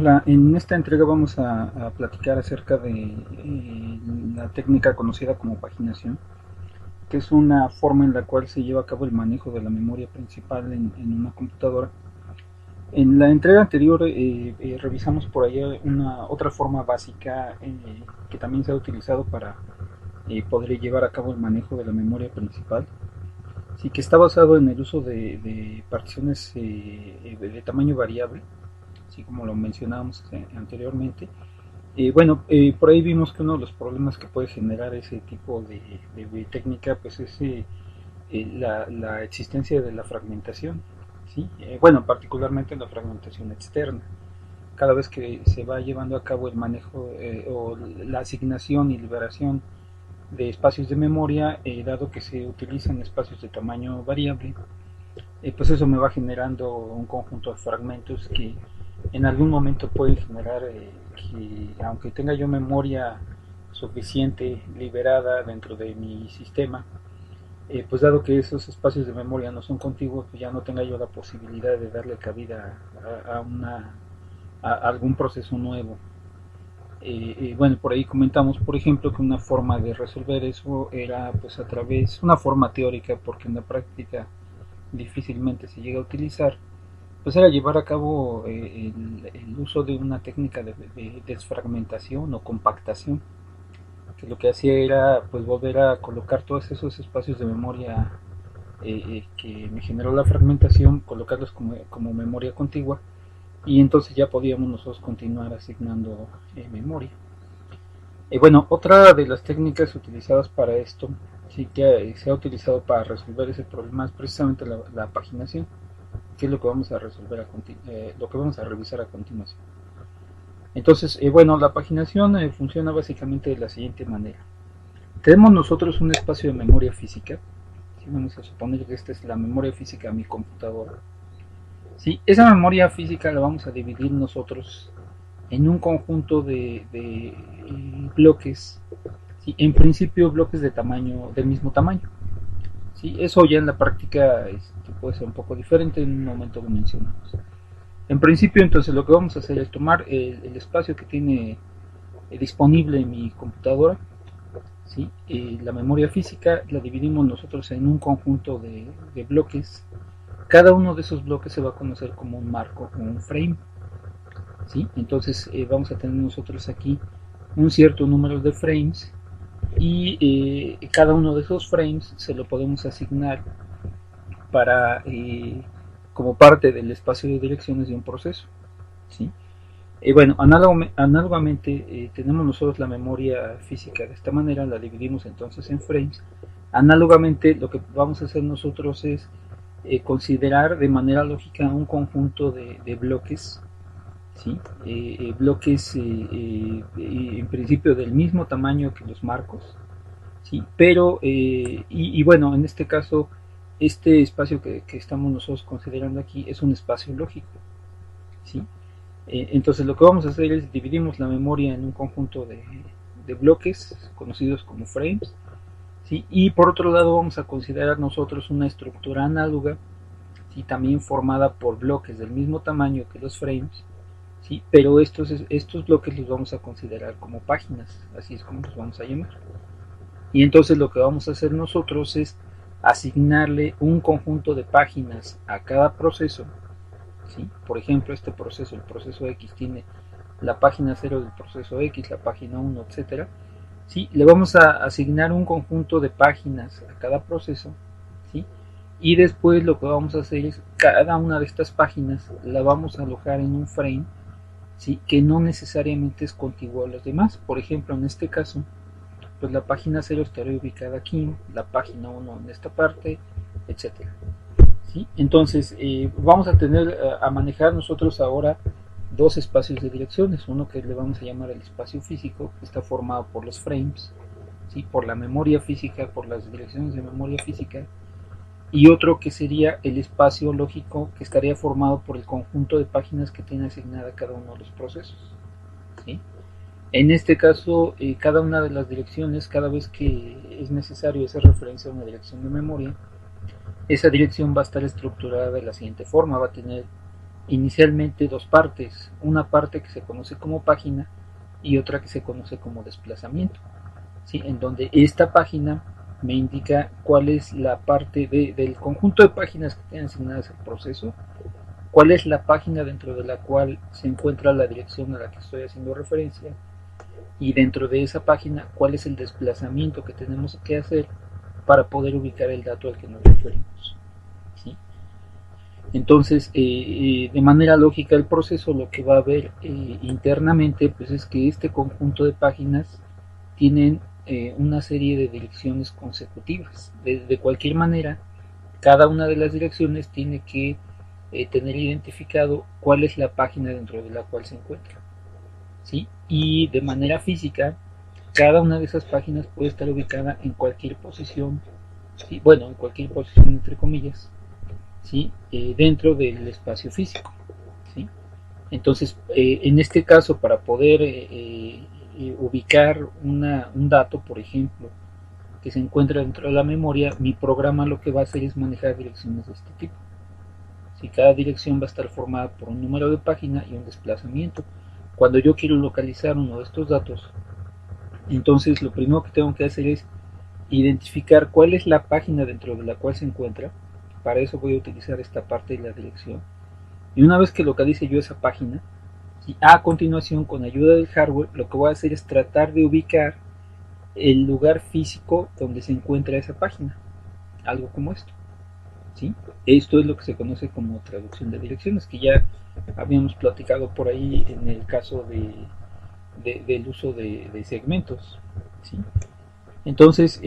Hola, en esta entrega vamos a platicar acerca de la técnica conocida como paginación, que es una forma en la cual se lleva a cabo el manejo de la memoria principal en una computadora. En la entrega anterior revisamos por ahí una otra forma básica que también se ha utilizado para poder llevar a cabo el manejo de la memoria principal. Sí, que está basado en el uso de particiones de tamaño variable, así como lo mencionábamos anteriormente. Por ahí vimos que uno de los problemas que puede generar ese tipo de técnica pues es la existencia de la fragmentación, ¿sí? Particularmente la fragmentación externa. Cada vez que se va llevando a cabo el manejo o la asignación y liberación de espacios de memoria, dado que se utilizan espacios de tamaño variable, pues eso me va generando un conjunto de fragmentos que en algún momento pueden generar que, aunque tenga yo memoria suficiente liberada dentro de mi sistema, pues dado que esos espacios de memoria no son contiguos, pues ya no tenga yo la posibilidad de darle cabida a algún proceso nuevo. Por ahí comentamos, por ejemplo, que una forma de resolver eso era pues a través, una forma teórica, porque en la práctica difícilmente se llega a utilizar, pues era llevar a cabo el uso de una técnica de desfragmentación o compactación, que lo que hacía era pues volver a colocar todos esos espacios de memoria que me generó la fragmentación, colocarlos como memoria contigua, y entonces ya podíamos nosotros continuar asignando memoria. Otra de las técnicas utilizadas para esto, sí que se ha utilizado para resolver ese problema, es precisamente la paginación, que es lo que vamos a resolver lo que vamos a revisar a continuación. Entonces, la paginación funciona básicamente de la siguiente manera. Tenemos nosotros un espacio de memoria física. ¿Sí? Vamos a suponer que esta es la memoria física de mi computadora. ¿Sí? Esa memoria física la vamos a dividir nosotros en un conjunto de bloques. ¿Sí? En principio bloques del mismo tamaño. ¿Sí? Eso ya en la práctica puede ser un poco diferente, en un momento lo mencionamos. En principio, entonces, lo que vamos a hacer es tomar el espacio que tiene disponible en mi computadora, ¿sí? La memoria física la dividimos nosotros en un conjunto de bloques. Cada uno de esos bloques se va a conocer como un marco o un frame, ¿sí? Entonces vamos a tener nosotros aquí un cierto número de frames y cada uno de esos frames se lo podemos asignar para como parte del espacio de direcciones de un proceso, ¿sí? Análogamente tenemos nosotros la memoria física de esta manera, la dividimos entonces en frames. Análogamente lo que vamos a hacer nosotros es considerar de manera lógica un conjunto de bloques, ¿sí? Bloques en principio del mismo tamaño que los marcos, ¿sí? Pero, en este caso, este espacio que estamos nosotros considerando aquí es un espacio lógico, ¿sí? Entonces lo que vamos a hacer es dividimos la memoria en un conjunto de bloques conocidos como frames, ¿sí? Y por otro lado vamos a considerar nosotros una estructura análoga, ¿sí? También formada por bloques del mismo tamaño que los frames, ¿sí? Pero estos bloques los vamos a considerar como páginas, así es como los vamos a llamar. Y entonces lo que vamos a hacer nosotros es asignarle un conjunto de páginas a cada proceso, ¿sí? Por ejemplo, este proceso, el proceso X, tiene la página 0 del proceso X, la página 1, etcétera. ¿Sí? Le vamos a asignar un conjunto de páginas a cada proceso, ¿sí? Y después lo que vamos a hacer es cada una de estas páginas la vamos a alojar en un frame, ¿sí? Que no necesariamente es contiguo a los demás. Por ejemplo, en este caso, pues la página 0 estará ubicada aquí, la página 1 en esta parte, etcétera. ¿Sí? Entonces vamos a tener a manejar nosotros ahora dos espacios de direcciones, uno que le vamos a llamar el espacio físico, que está formado por los frames, ¿sí? Por la memoria física, por las direcciones de memoria física, y otro que sería el espacio lógico, que estaría formado por el conjunto de páginas que tiene asignada cada uno de los procesos, ¿sí? En este caso, cada una de las direcciones, cada vez que es necesario hacer referencia a una dirección de memoria, esa dirección va a estar estructurada de la siguiente forma, va a tener inicialmente dos partes, una parte que se conoce como página y otra que se conoce como desplazamiento, ¿sí? En donde esta página me indica cuál es la parte del conjunto de páginas que tienen asignadas al proceso, cuál es la página dentro de la cual se encuentra la dirección a la que estoy haciendo referencia, y dentro de esa página cuál es el desplazamiento que tenemos que hacer para poder ubicar el dato al que nos referimos, ¿sí? Entonces, de manera lógica el proceso lo que va a ver internamente pues es que este conjunto de páginas tienen una serie de direcciones consecutivas. De cualquier manera, cada una de las direcciones tiene que tener identificado cuál es la página dentro de la cual se encuentra, ¿sí? Y de manera física, cada una de esas páginas puede estar ubicada en cualquier posición, ¿sí? Bueno, en cualquier posición entre comillas, ¿sí? Dentro del espacio físico, ¿sí? Entonces, en este caso, para poder ubicar un dato, por ejemplo, que se encuentra dentro de la memoria, mi programa lo que va a hacer es manejar direcciones de este tipo. Si cada dirección va a estar formada por un número de página y un desplazamiento. Cuando yo quiero localizar uno de estos datos, entonces lo primero que tengo que hacer es identificar cuál es la página dentro de la cual se encuentra. Para eso voy a utilizar esta parte de la dirección. Y una vez que localice yo esa página, y a continuación con ayuda del hardware, lo que voy a hacer es tratar de ubicar el lugar físico donde se encuentra esa página. Algo como esto, ¿sí? Esto es lo que se conoce como traducción de direcciones, que ya habíamos platicado por ahí en el caso del uso de segmentos, ¿sí? Entonces,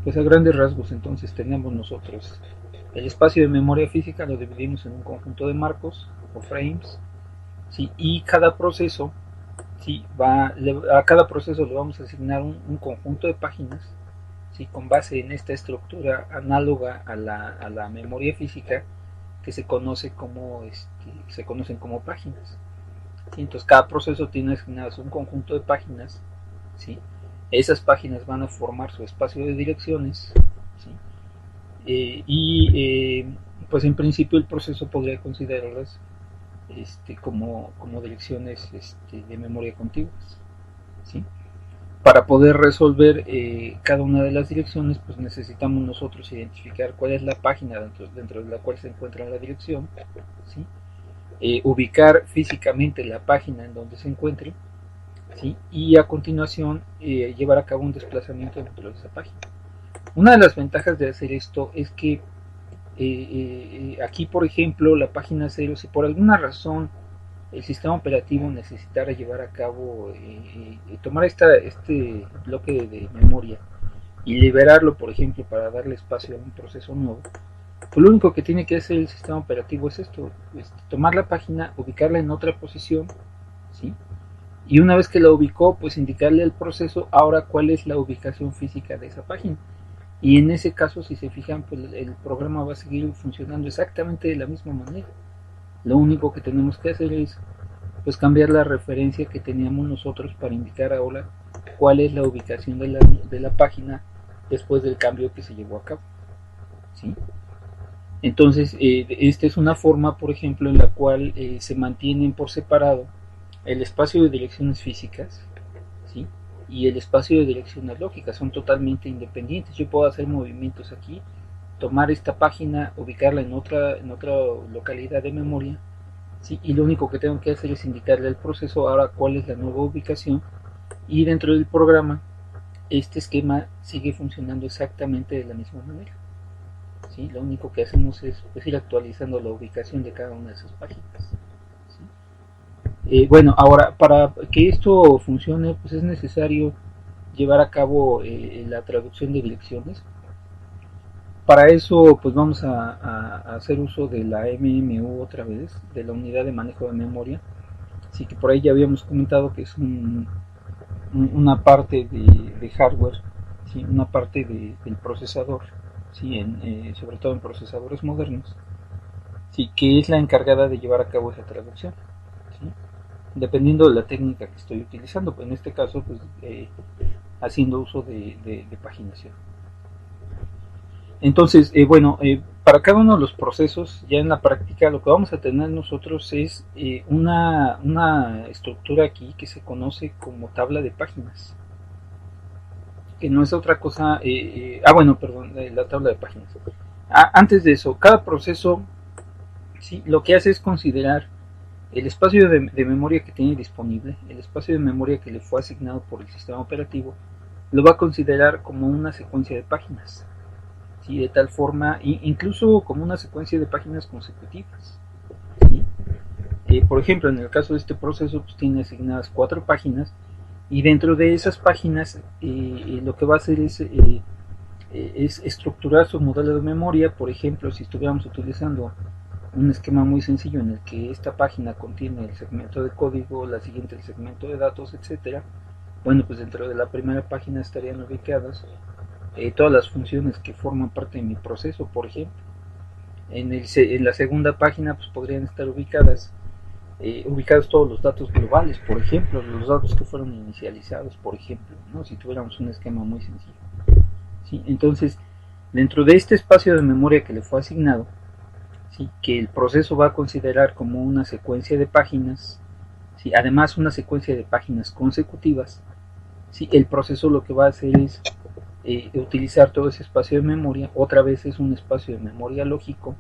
pues a grandes rasgos, entonces tenemos nosotros el espacio de memoria física, lo dividimos en un conjunto de marcos o frames, ¿sí? Y cada proceso, ¿sí? A cada proceso le vamos a asignar un conjunto de páginas, ¿sí? Con base en esta estructura análoga a la memoria física que se conocen como páginas, ¿sí? Entonces cada proceso tiene asignadas un conjunto de páginas, ¿sí? Esas páginas van a formar su espacio de direcciones, ¿sí? Pues en principio el proceso podría considerarlas como direcciones de memoria contiguas, ¿sí? Para poder resolver cada una de las direcciones, pues necesitamos nosotros identificar cuál es la página dentro de la cual se encuentra la dirección, ¿sí? Ubicar físicamente la página en donde se encuentre, ¿sí? Y a continuación llevar a cabo un desplazamiento dentro de esa página. Una de las ventajas de hacer esto es que aquí, por ejemplo, la página 0, si por alguna razón el sistema operativo necesitara llevar a cabo, tomar este bloque de memoria y liberarlo, por ejemplo, para darle espacio a un proceso nuevo, pues lo único que tiene que hacer el sistema operativo es esto, tomar la página, ubicarla en otra posición, ¿sí? Y una vez que la ubicó, pues indicarle al proceso ahora cuál es la ubicación física de esa página. Y en ese caso, si se fijan, pues el programa va a seguir funcionando exactamente de la misma manera. Lo único que tenemos que hacer es pues cambiar la referencia que teníamos nosotros para indicar ahora cuál es la ubicación de la página después del cambio que se llevó a cabo, ¿sí? Entonces, esta es una forma, por ejemplo, en la cual se mantienen por separado el espacio de direcciones físicas, ¿sí? Y el espacio de direcciones lógicas, son totalmente independientes. Yo puedo hacer movimientos aquí, tomar esta página, ubicarla en otra localidad de memoria, ¿sí? Y lo único que tengo que hacer es indicarle al proceso ahora cuál es la nueva ubicación, y dentro del programa este esquema sigue funcionando exactamente de la misma manera, ¿sí? Lo único que hacemos es pues, ir actualizando la ubicación de cada una de esas páginas, ¿sí? Bueno, ahora para que esto funcione pues es necesario llevar a cabo la traducción de direcciones. Para eso pues vamos a hacer uso de la MMU otra vez, de la unidad de manejo de memoria. Así que por ahí ya habíamos comentado que es una parte de hardware, ¿sí? Una parte del procesador, ¿sí? Sobre todo en procesadores modernos, ¿sí? Que es la encargada de llevar a cabo esa traducción, ¿sí? Dependiendo de la técnica que estoy utilizando, pues en este caso pues, haciendo uso de paginación. Entonces, bueno, para cada uno de los procesos, ya en la práctica, lo que vamos a tener nosotros es una estructura aquí que se conoce como tabla de páginas, que no es otra cosa, bueno, perdón, la tabla de páginas. Antes de eso, cada proceso, ¿sí?, lo que hace es considerar el espacio de memoria que tiene disponible, el espacio de memoria que le fue asignado por el sistema operativo, lo va a considerar como una secuencia de páginas, ¿sí?, de tal forma, incluso como una secuencia de páginas consecutivas, ¿sí? Por ejemplo, en el caso de este proceso, pues tiene asignadas 4 páginas, y dentro de esas páginas lo que va a hacer es estructurar su modelo de memoria. Por ejemplo, si estuviéramos utilizando un esquema muy sencillo en el que esta página contiene el segmento de código, la siguiente el segmento de datos, etcétera. Bueno, pues dentro de la primera página estarían ubicadas todas las funciones que forman parte de mi proceso, por ejemplo. En la segunda página pues podrían estar ubicados todos los datos globales, por ejemplo, los datos que fueron inicializados, por ejemplo, ¿no?, si tuviéramos un esquema muy sencillo, ¿sí? Entonces, dentro de este espacio de memoria que le fue asignado, ¿sí?, que el proceso va a considerar como una secuencia de páginas, ¿sí?, además una secuencia de páginas consecutivas, ¿sí?, el proceso lo que va a hacer es utilizar todo ese espacio de memoria. Otra vez es un espacio de memoria lógico,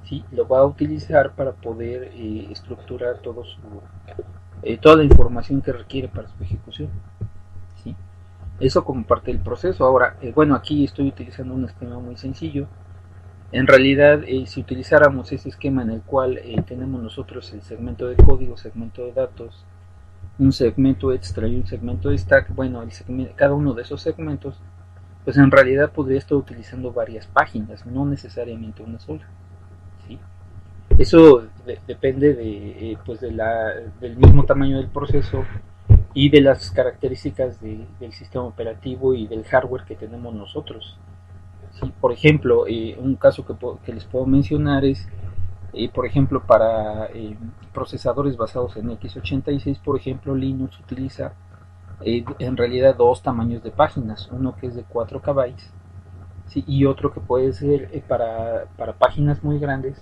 ¿sí?, lo va a utilizar para poder estructurar toda la información que requiere para su ejecución, ¿sí? Eso como parte del proceso. Ahora, bueno, aquí estoy utilizando un esquema muy sencillo. En realidad, si utilizáramos ese esquema en el cual tenemos nosotros el segmento de código, segmento de datos, un segmento extra y un segmento de stack, bueno, cada uno de esos segmentos, pues en realidad podría estar utilizando varias páginas, no necesariamente una sola, ¿sí? Eso depende pues del mismo tamaño del proceso y de las características del sistema operativo y del hardware que tenemos nosotros, ¿sí? Por ejemplo, un caso que les puedo mencionar es, por ejemplo, para procesadores basados en x86, por ejemplo, Linux utiliza en realidad 2 tamaños de páginas, uno que es de 4 KB, ¿sí?, y otro que puede ser para páginas muy grandes,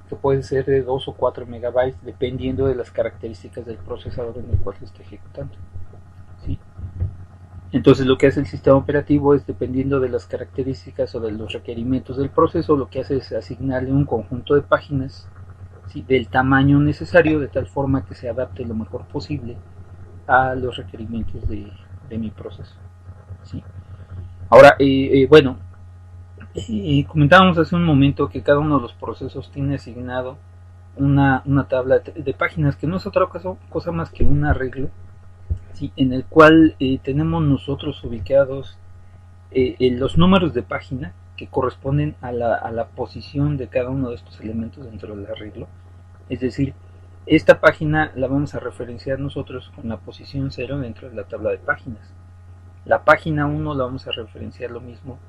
que puede ser de 2 o 4 MB, dependiendo de las características del procesador en el cual se está ejecutando, ¿sí? Entonces lo que hace el sistema operativo es, dependiendo de las características o de los requerimientos del proceso, lo que hace es asignarle un conjunto de páginas, ¿sí?, del tamaño necesario, de tal forma que se adapte lo mejor posible a los requerimientos de mi proceso, ¿sí? Ahora, bueno, comentábamos hace un momento que cada uno de los procesos tiene asignado una tabla de páginas, que no es otra cosa más que un arreglo, ¿sí?, en el cual tenemos nosotros ubicados los números de página que corresponden a la posición de cada uno de estos elementos dentro del arreglo. Es decir, esta página la vamos a referenciar nosotros con la posición 0 dentro de la tabla de páginas. La página 1 la vamos a referenciar lo mismo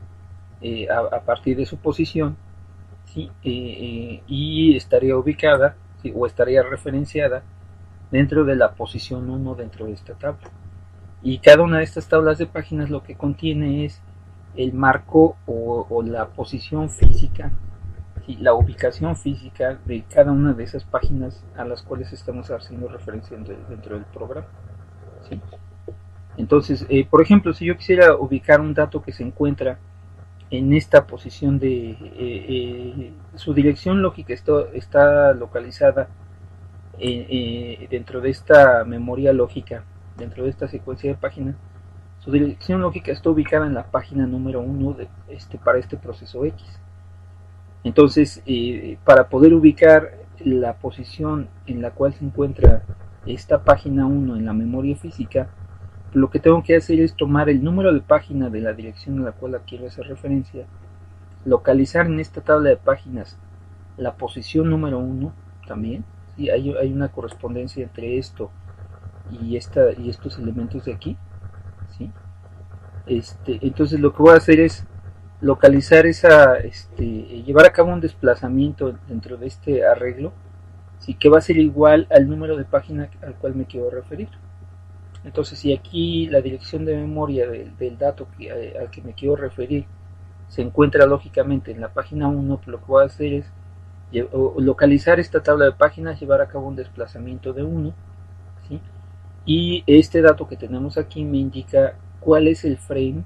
a partir de su posición, ¿sí?, y estaría ubicada, ¿sí?, o estaría referenciada dentro de la posición 1 dentro de esta tabla. Y cada una de estas tablas de páginas lo que contiene es el marco o la posición física, ¿sí?, la ubicación física de cada una de esas páginas a las cuales estamos haciendo referencia dentro del programa, ¿sí? Entonces, por ejemplo, si yo quisiera ubicar un dato que se encuentra en esta posición su dirección lógica está localizada dentro de esta memoria lógica, dentro de esta secuencia de páginas, su dirección lógica está ubicada en la página número 1 para este proceso X. Entonces, para poder ubicar la posición en la cual se encuentra esta página 1 en la memoria física, lo que tengo que hacer es tomar el número de página de la dirección a la cual quiero hacer referencia, localizar en esta tabla de páginas la posición número 1 también, ¿sí? Hay una correspondencia entre esto y estos elementos de aquí, ¿sí? Entonces lo que voy a hacer es localizar llevar a cabo un desplazamiento dentro de este arreglo, ¿sí?, que va a ser igual al número de página al cual me quiero referir. Entonces, si aquí la dirección de memoria del dato al que me quiero referir se encuentra lógicamente en la página 1, lo que voy a hacer es localizar esta tabla de páginas, llevar a cabo un desplazamiento de 1, ¿sí? Y este dato que tenemos aquí me indica cuál es el frame,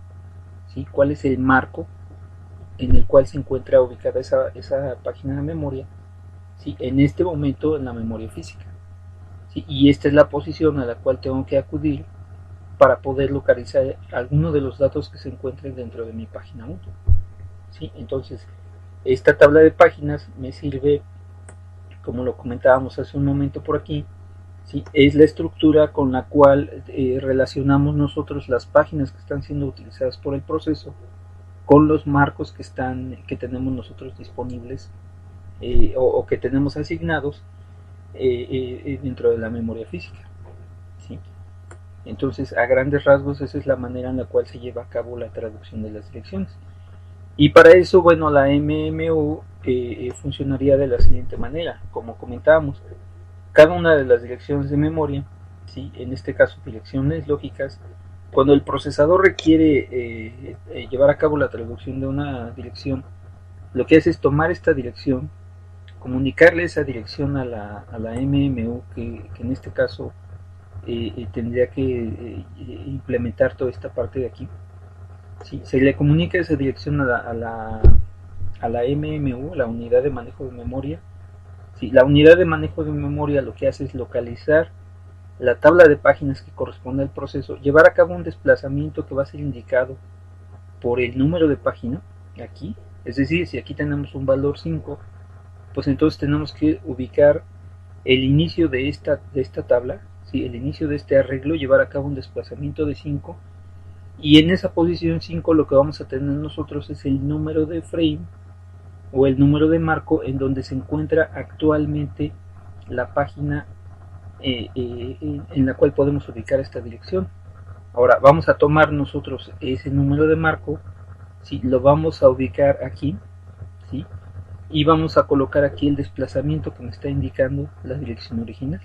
¿sí? Cuál es el marco en el cual se encuentra ubicada esa página de memoria, ¿sí? En este momento en la memoria física, ¿sí? Y esta es la posición a la cual tengo que acudir para poder localizar alguno de los datos que se encuentren dentro de mi página 1, ¿sí? Entonces esta tabla de páginas me sirve, como lo comentábamos hace un momento por aquí, ¿sí? Es la estructura con la cual relacionamos nosotros las páginas que están siendo utilizadas por el proceso con los marcos que tenemos nosotros disponibles o que tenemos asignados dentro de la memoria física, ¿sí? Entonces, a grandes rasgos, esa es la manera en la cual se lleva a cabo la traducción de las direcciones. Y para eso, bueno, la MMU funcionaría de la siguiente manera. Como comentábamos, cada una de las direcciones de memoria, ¿sí? En este caso direcciones lógicas, cuando el procesador requiere llevar a cabo la traducción de una dirección, lo que hace es tomar esta dirección, comunicarle esa dirección a la MMU, que en este caso tendría que implementar toda esta parte de aquí. ¿Sí? Se le comunica esa dirección a la MMU, la unidad de manejo de memoria. ¿Sí? La unidad de manejo de memoria lo que hace es localizar la tabla de páginas que corresponde al proceso, llevar a cabo un desplazamiento que va a ser indicado por el número de página aquí, es decir, si aquí tenemos un valor 5, pues entonces tenemos que ubicar el inicio de esta tabla, ¿sí? El inicio de este arreglo, llevar a cabo un desplazamiento de 5, y en esa posición 5 lo que vamos a tener nosotros es el número de frame o el número de marco en donde se encuentra actualmente la página en la cual podemos ubicar esta dirección. Ahora vamos a tomar nosotros ese número de marco, ¿sí? Lo vamos a ubicar aquí, ¿sí? Y vamos a colocar aquí el desplazamiento que me está indicando la dirección original,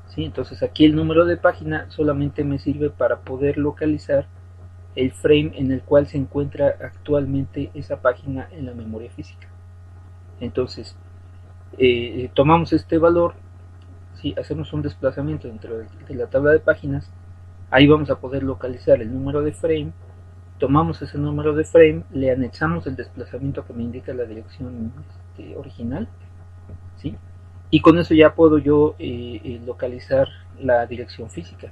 ¿sí? Entonces aquí el número de página solamente me sirve para poder localizar el frame en el cual se encuentra actualmente esa página en la memoria física. Entonces tomamos este valor, ¿sí? Hacemos un desplazamiento dentro de la tabla de páginas, ahí vamos a poder localizar el número de frame, tomamos ese número de frame, le anexamos el desplazamiento que me indica la dirección original, ¿sí? Y con eso ya puedo yo localizar la dirección física.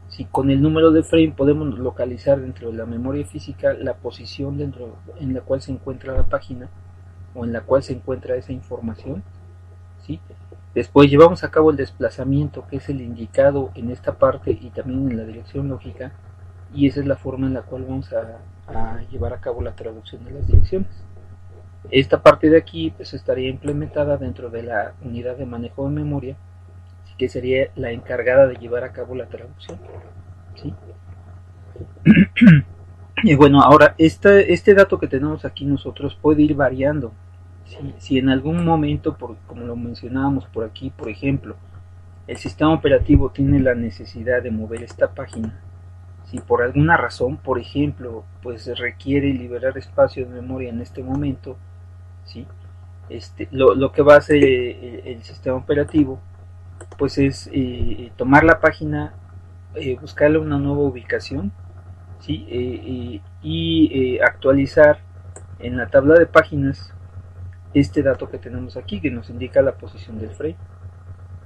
Si con el número de frame podemos localizar dentro de la memoria física la posición en la cual se encuentra la página o en la cual se encuentra esa información, ¿sí? Después llevamos a cabo el desplazamiento, que es el indicado en esta parte y también en la dirección lógica, y esa es la forma en la cual vamos a llevar a cabo la traducción de las direcciones. Esta parte de aquí pues estaría implementada dentro de la unidad de manejo de memoria, que sería la encargada de llevar a cabo la traducción, ¿sí? Y bueno, ahora este dato que tenemos aquí nosotros puede ir variando. Si en algún momento, como lo mencionábamos por aquí, por ejemplo, el sistema operativo tiene la necesidad de mover esta página, si por alguna razón, por ejemplo, pues requiere liberar espacio de memoria en este momento, ¿sí? Lo que va a hacer el sistema operativo pues es tomar la página, buscarle una nueva ubicación, ¿sí? Y actualizar en la tabla de páginas este dato que tenemos aquí que nos indica la posición del frame,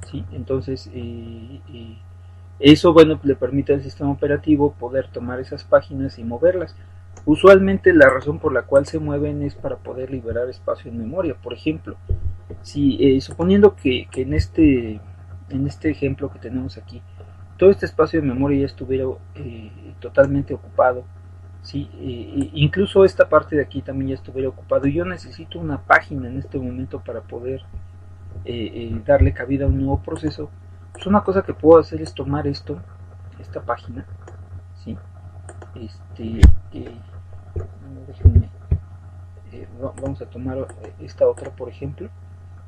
¿sí? Entonces eso, bueno, le permite al sistema operativo poder tomar esas páginas y moverlas. Usualmente la razón por la cual se mueven es para poder liberar espacio en memoria. Por ejemplo, si suponiendo que en este ejemplo que tenemos aquí, todo este espacio de memoria ya estuviera totalmente ocupado, ¿sí? Incluso esta parte de aquí también ya estuviera ocupado, y yo necesito una página en este momento para poder darle cabida a un nuevo proceso. Pues una cosa que puedo hacer es tomar esta página, ¿sí? Déjenme, vamos a tomar esta otra, por ejemplo.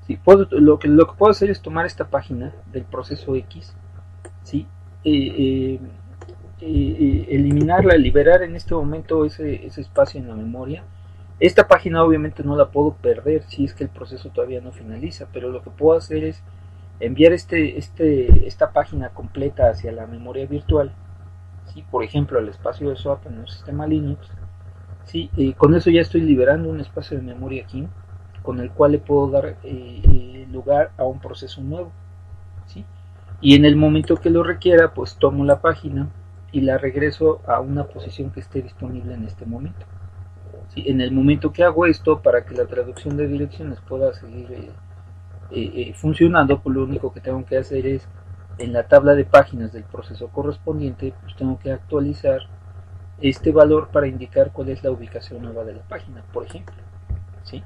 Sí, lo que puedo hacer es tomar esta página del proceso X, ¿sí? Eliminarla, liberar en este momento ese espacio en la memoria, Esta página obviamente no la puedo perder si es que el proceso todavía no finaliza, pero lo que puedo hacer es enviar esta página completa hacia la memoria virtual, ¿sí? Por ejemplo, el espacio de swap en un sistema Linux. ¿Sí? Con eso ya estoy liberando un espacio de memoria aquí, con el cual le puedo dar lugar a un proceso nuevo, ¿sí? Y en el momento que lo requiera, pues tomo la página y la regreso a una posición que esté disponible en este momento. ¿Sí? En el momento que hago esto, para que la traducción de direcciones pueda seguir funcionando, pues lo único que tengo que hacer es, en la tabla de páginas del proceso correspondiente, pues tengo que actualizar este valor para indicar cuál es la ubicación nueva de la página, por ejemplo. ¿Sí?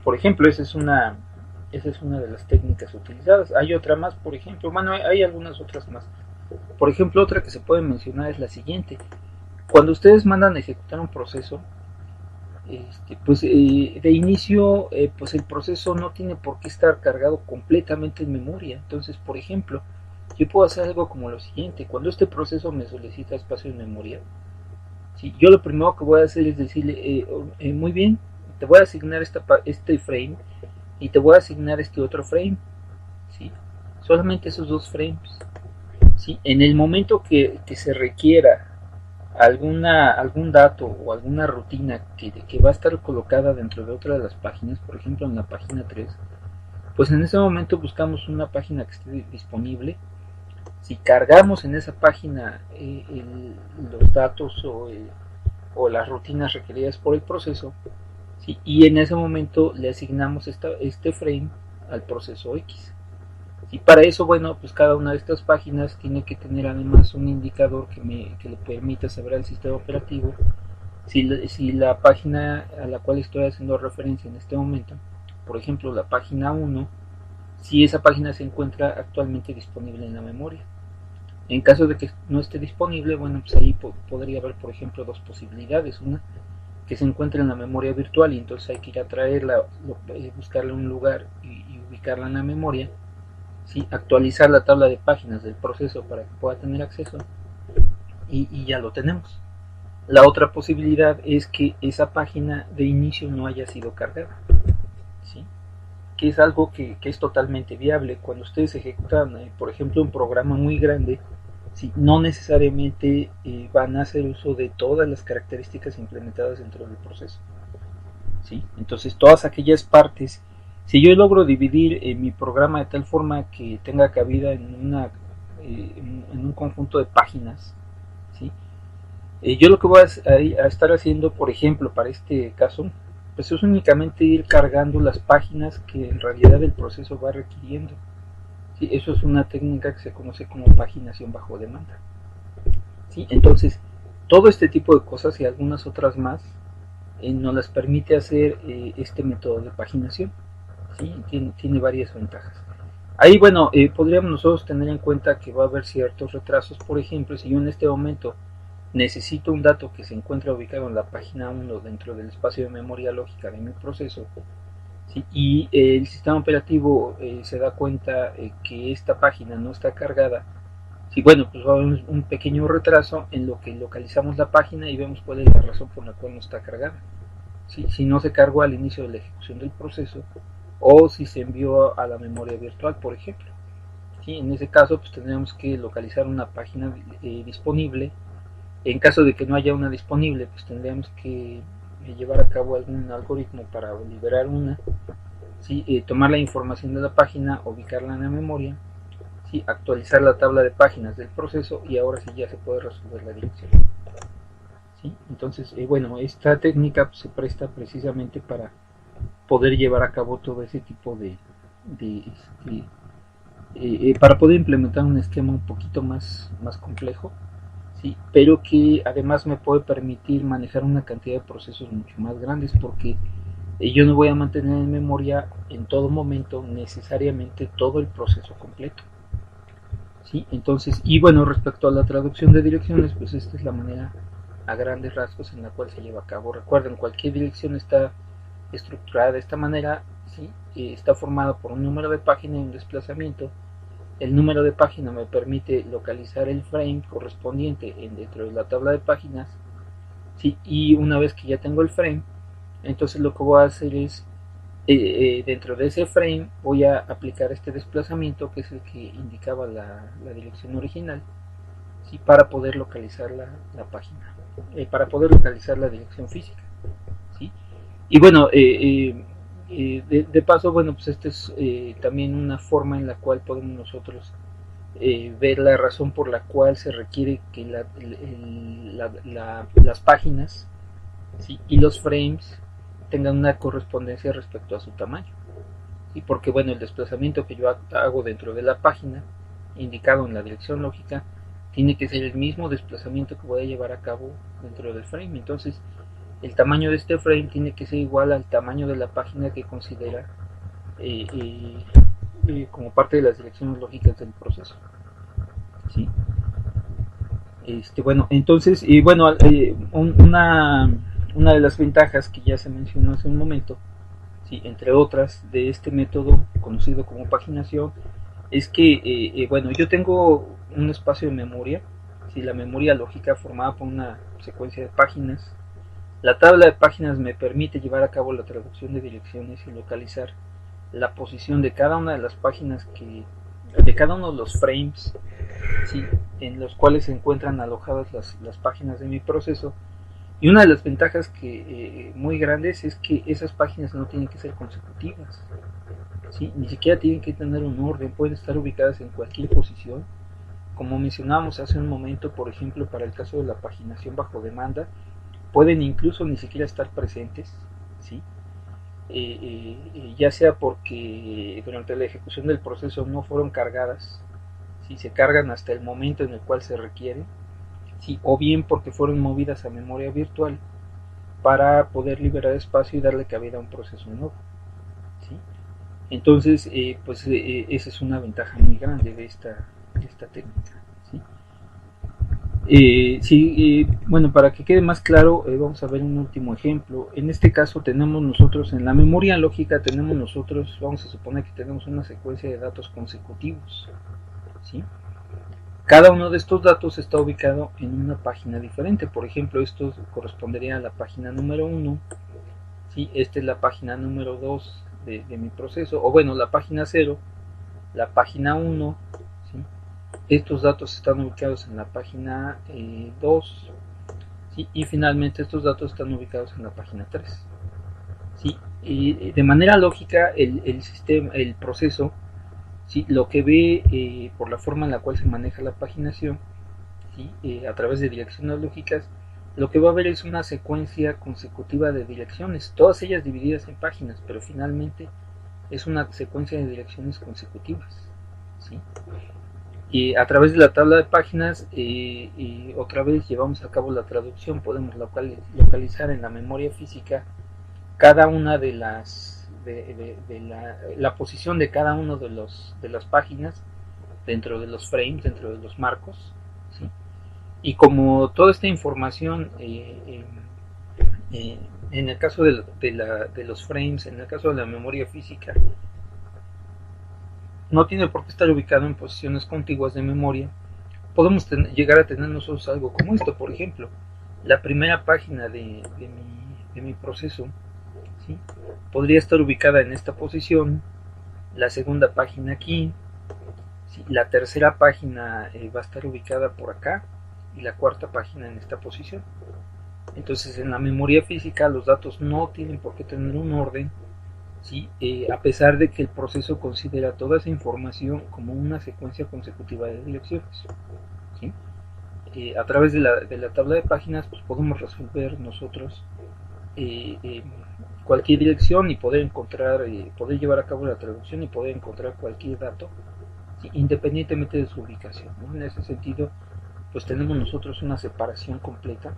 Por ejemplo, esa es una de las técnicas utilizadas. Hay otra más, por ejemplo, bueno, hay algunas otras más. Por ejemplo, otra que se puede mencionar es la siguiente. Cuando ustedes mandan a ejecutar un proceso, pues de inicio, pues el proceso no tiene por qué estar cargado completamente en memoria. Entonces, por ejemplo, yo puedo hacer algo como lo siguiente. Cuando este proceso me solicita espacio en memoria, ¿sí? Yo lo primero que voy a hacer es decirle, muy bien, te voy a asignar este frame y te voy a asignar este otro frame, ¿sí? Solamente esos dos frames, ¿sí? En el momento que se requiera algún dato o alguna rutina que va a estar colocada dentro de otra de las páginas, por ejemplo en la página 3, pues en ese momento buscamos una página que esté disponible. Si cargamos en esa página los datos o las rutinas requeridas por el proceso, ¿sí? Y en ese momento le asignamos este frame al proceso X. Y para eso, bueno, pues cada una de estas páginas tiene que tener además un indicador que le permita saber al sistema operativo si la página a la cual estoy haciendo referencia en este momento, por ejemplo la página 1, si esa página se encuentra actualmente disponible en la memoria. En caso de que no esté disponible, bueno, pues ahí podría haber, por ejemplo, dos posibilidades. Una, que se encuentre en la memoria virtual y entonces hay que ir a traerla, buscarle un lugar y ubicarla en la memoria. ¿Sí? Actualizar la tabla de páginas del proceso para que pueda tener acceso y ya lo tenemos. La otra posibilidad es que esa página de inicio no haya sido cargada, ¿sí? Que es algo que es totalmente viable. Cuando ustedes ejecutan, por ejemplo, un programa muy grande, ¿sí? No necesariamente van a hacer uso de todas las características implementadas dentro del proceso, ¿sí? Entonces todas aquellas partes, si yo logro dividir mi programa de tal forma que tenga cabida en un conjunto de páginas, ¿sí? Yo lo que voy a estar haciendo, por ejemplo, para este caso, pues es únicamente ir cargando las páginas que en realidad el proceso va requiriendo, ¿sí? Eso es una técnica que se conoce como paginación bajo demanda, ¿sí? Entonces, todo este tipo de cosas y algunas otras más nos las permite hacer este método de paginación, ¿sí? Tiene varias ventajas. Ahí, bueno, podríamos nosotros tener en cuenta que va a haber ciertos retrasos. Por ejemplo, si yo en este momento necesito un dato que se encuentra ubicado en la página 1 dentro del espacio de memoria lógica de mi proceso, ¿sí? Y el sistema operativo se da cuenta que esta página no está cargada, sí, bueno, pues va a haber un pequeño retraso en lo que localizamos la página y vemos cuál es la razón por la cual no está cargada. ¿Sí? Si no se cargó al inicio de la ejecución del proceso o si se envió a la memoria virtual, por ejemplo. ¿Sí? En ese caso, pues tendríamos que localizar una página disponible. En caso de que no haya una disponible, pues tendríamos que llevar a cabo algún algoritmo para liberar una, ¿sí? Tomar la información de la página, ubicarla en la memoria, ¿sí? Actualizar la tabla de páginas del proceso y ahora sí ya se puede resolver la dirección. ¿Sí? Entonces, bueno, esta técnica pues, se presta precisamente para poder llevar a cabo todo ese tipo para poder implementar un esquema un poquito más complejo, ¿sí? Pero que además me puede permitir manejar una cantidad de procesos mucho más grandes porque yo no voy a mantener en memoria en todo momento necesariamente todo el proceso completo, ¿sí? Entonces, y bueno, respecto a la traducción de direcciones, pues esta es la manera a grandes rasgos en la cual se lleva a cabo. Recuerden, cualquier dirección está estructurada de esta manera, ¿sí? Está formada por un número de página y un desplazamiento. El número de página me permite localizar el frame correspondiente dentro de la tabla de páginas, ¿sí? Y una vez que ya tengo el frame, Entonces lo que voy a hacer es, dentro de ese frame voy a aplicar este desplazamiento, que es el que indicaba la dirección original, ¿sí? Para poder localizar la página, para poder localizar la dirección física, ¿sí? Y bueno, de paso, bueno, pues esta es también una forma en la cual podemos nosotros ver la razón por la cual se requiere que las páginas, ¿sí? Y los frames tengan una correspondencia respecto a su tamaño, ¿sí? Porque bueno, el desplazamiento que yo hago dentro de la página, indicado en la dirección lógica, tiene que ser el mismo desplazamiento que voy a llevar a cabo dentro del frame. Entonces el tamaño de este frame tiene que ser igual al tamaño de la página que considera eh, eh, como parte de las direcciones lógicas del proceso, ¿sí? Bueno, entonces, bueno, una de las ventajas que ya se mencionó hace un momento, ¿sí? Entre otras, de este método conocido como paginación, es que, bueno, yo tengo un espacio de memoria, ¿sí? La memoria lógica formada por una secuencia de páginas. La tabla de páginas me permite llevar a cabo la traducción de direcciones y localizar la posición de cada una de las páginas de cada uno de los frames, ¿sí? En los cuales se encuentran alojadas las páginas de mi proceso. Y una de las ventajas muy grandes es que esas páginas no tienen que ser consecutivas, ¿sí? Ni siquiera tienen que tener un orden, pueden estar ubicadas en cualquier posición. Como mencionábamos hace un momento, por ejemplo, para el caso de la paginación bajo demanda, pueden incluso ni siquiera estar presentes, ¿sí? Ya sea porque durante la ejecución del proceso no fueron cargadas, si se cargan hasta el momento en el cual se requiere, ¿sí? O bien porque fueron movidas a memoria virtual para poder liberar espacio y darle cabida a un proceso nuevo, ¿sí? Entonces, pues esa es una ventaja muy grande de esta técnica, ¿sí? Sí, bueno, para que quede más claro, vamos a ver un último ejemplo. En este caso tenemos nosotros, en la memoria lógica tenemos nosotros, vamos a suponer que tenemos una secuencia de datos consecutivos, ¿sí? Cada uno de estos datos está ubicado en una página diferente. Por ejemplo, esto correspondería a la página número 1, ¿sí? Esta es la página número 2 de mi proceso, o bueno, la página 0, la página 1, ¿sí? Estos datos están ubicados en la página 2, ¿sí? Y finalmente estos datos están ubicados en la página 3, ¿sí? Y de manera lógica el sistema, el proceso, ¿sí? Lo que ve por la forma en la cual se maneja la paginación, ¿sí? A través de direcciones lógicas, lo que va a ver es una secuencia consecutiva de direcciones, todas ellas divididas en páginas, pero finalmente es una secuencia de direcciones consecutivas, ¿sí? Y a través de la tabla de páginas, otra vez llevamos a cabo la traducción, podemos localizar en la memoria física cada una de la posición de cada uno de las páginas dentro de los frames, dentro de los marcos, ¿sí? Y como toda esta información, en el caso de los frames, en el caso de la memoria física, no tiene por qué estar ubicado en posiciones contiguas de memoria, podemos llegar a tener nosotros algo como esto. Por ejemplo, la primera página de mi proceso, ¿sí? Podría estar ubicada en esta posición, la segunda página aquí, ¿sí? La tercera página va a estar ubicada por acá y la cuarta página en esta posición. Entonces en la memoria física los datos no tienen por qué tener un orden, ¿sí? A pesar de que el proceso considera toda esa información como una secuencia consecutiva de direcciones, ¿sí? A través de la tabla de páginas pues podemos resolver nosotros eh, eh, cualquier dirección y poder encontrar, poder llevar a cabo la traducción y poder encontrar cualquier dato, ¿sí? Independientemente de su ubicación, ¿no? En ese sentido pues tenemos nosotros una separación completa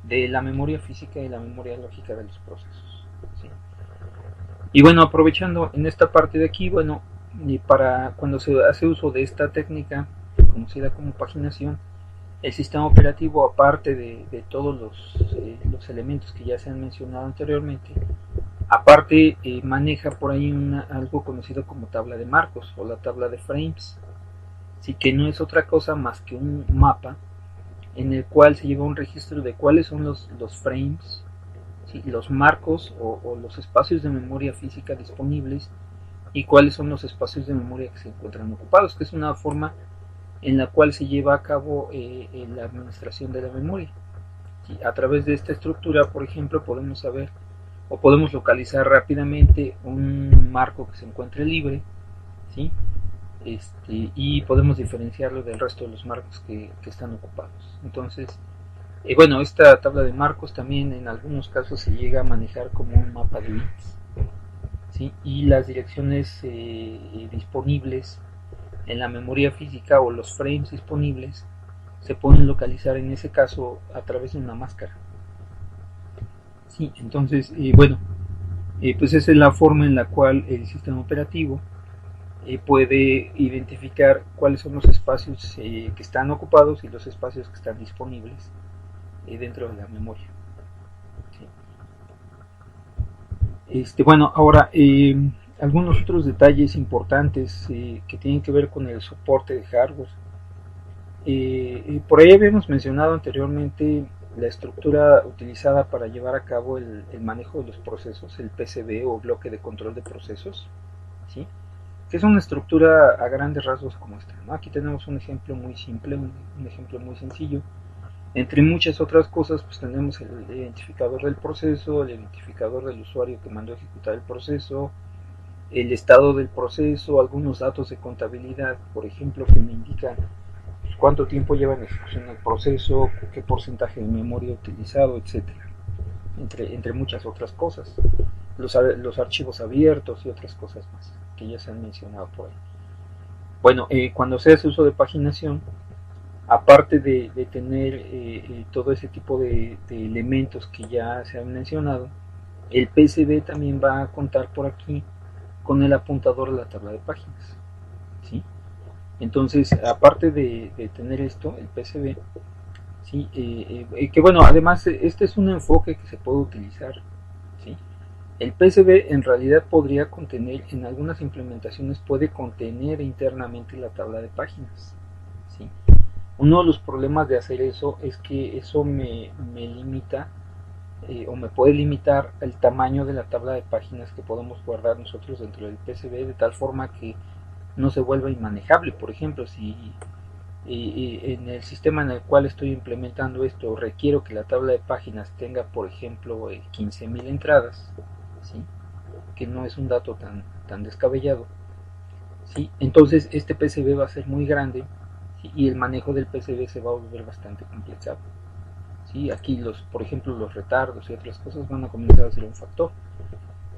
de la memoria física y la memoria lógica de los procesos, ¿sí? Y bueno, aprovechando en esta parte de aquí, bueno, y para cuando se hace uso de esta técnica conocida como paginación, el sistema operativo, aparte de todos los elementos que ya se han mencionado anteriormente, aparte maneja por ahí algo conocido como tabla de marcos o la tabla de frames, sí, que no es otra cosa más que un mapa en el cual se lleva un registro de cuáles son los frames, ¿sí? Los marcos o los espacios de memoria física disponibles y cuáles son los espacios de memoria que se encuentran ocupados, que es una forma en la cual se lleva a cabo la administración de la memoria. ¿Sí? A través de esta estructura, por ejemplo, podemos saber o podemos localizar rápidamente un marco que se encuentre libre, ¿sí? Y podemos diferenciarlo del resto de los marcos que están ocupados. Entonces, bueno, esta tabla de marcos también en algunos casos se llega a manejar como un mapa de bits, ¿sí? Y las direcciones disponibles en la memoria física o los frames disponibles se pueden localizar en ese caso a través de una máscara. Sí, entonces, bueno, pues esa es la forma en la cual el sistema operativo puede identificar cuáles son los espacios que están ocupados y los espacios que están disponibles dentro de la memoria. ¿Sí? Bueno, ahora algunos otros detalles importantes que tienen que ver con el soporte de hardware. Por ahí habíamos mencionado anteriormente la estructura utilizada para llevar a cabo el manejo de los procesos, el PCB o bloque de control de procesos, ¿sí? Que es una estructura a grandes rasgos como esta, ¿no? Aquí tenemos un ejemplo muy simple, un ejemplo muy sencillo. Entre muchas otras cosas, pues tenemos el identificador del proceso, el identificador del usuario que mandó a ejecutar el proceso, el estado del proceso, algunos datos de contabilidad, por ejemplo, que me indican cuánto tiempo lleva en ejecución el proceso, qué porcentaje de memoria utilizado, etcétera, entre muchas otras cosas. Los archivos abiertos y otras cosas más que ya se han mencionado por ahí. Bueno, cuando se hace uso de paginación, aparte de tener todo ese tipo de elementos que ya se han mencionado, el PCB también va a contar por aquí con el apuntador de la tabla de páginas, ¿sí? Entonces, aparte de tener esto, el PCB, ¿sí? Que bueno, además este es un enfoque que se puede utilizar, ¿sí? El PCB en realidad podría contener, en algunas implementaciones puede contener internamente la tabla de páginas, ¿sí? Uno de los problemas de hacer eso es que eso me limita o me puede limitar el tamaño de la tabla de páginas que podemos guardar nosotros dentro del PCB, de tal forma que no se vuelva inmanejable. Por ejemplo, si en el sistema en el cual estoy implementando esto requiero que la tabla de páginas tenga, por ejemplo, 15.000 entradas, ¿sí? Que no es un dato tan descabellado, ¿sí? Entonces este PCB va a ser muy grande, ¿sí? Y el manejo del PCB se va a volver bastante complicado, ¿sí? Aquí por ejemplo los retardos y otras cosas van a comenzar a ser un factor.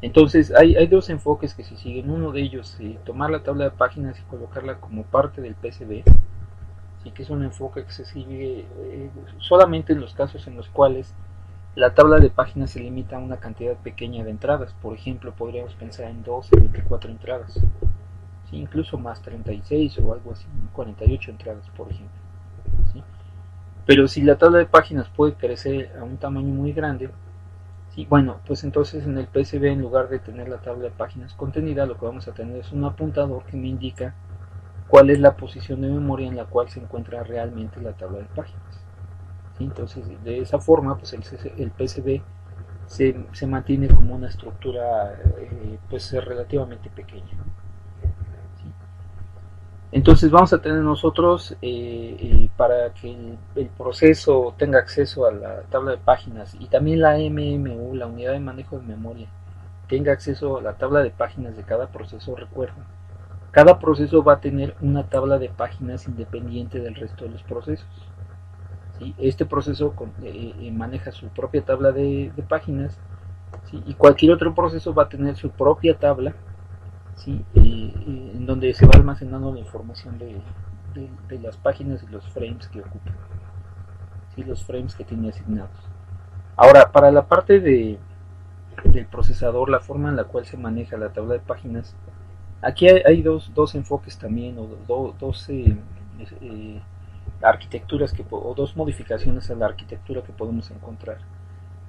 Entonces hay dos enfoques que se siguen. Uno de ellos, tomar la tabla de páginas y colocarla como parte del PCB, ¿sí? Que es un enfoque que se sigue solamente en los casos en los cuales la tabla de páginas se limita a una cantidad pequeña de entradas. Por ejemplo, podríamos pensar en 12, 24 entradas, ¿sí? Incluso más 36 o algo así, 48 entradas, por ejemplo, ¿sí? Pero si la tabla de páginas puede crecer a un tamaño muy grande, sí, bueno, pues entonces en el PCB, en lugar de tener la tabla de páginas contenida, lo que vamos a tener es un apuntador que me indica cuál es la posición de memoria en la cual se encuentra realmente la tabla de páginas, ¿sí? Entonces, de esa forma, pues el PCB se mantiene como una estructura pues relativamente pequeña, ¿sí? Entonces vamos a tener nosotros, para que el proceso tenga acceso a la tabla de páginas y también la MMU, la unidad de manejo de memoria, tenga acceso a la tabla de páginas de cada proceso. Recuerden, cada proceso va a tener una tabla de páginas independiente del resto de los procesos, ¿sí? Este proceso maneja su propia tabla de páginas, ¿sí? Y cualquier otro proceso va a tener su propia tabla, ¿sí? En donde se va almacenando la información de las páginas y los frames que ocupan, ¿sí? Los frames que tiene asignados. Ahora, para la parte del procesador, la forma en la cual se maneja la tabla de páginas, aquí hay dos enfoques también, o dos arquitecturas o dos modificaciones a la arquitectura que podemos encontrar.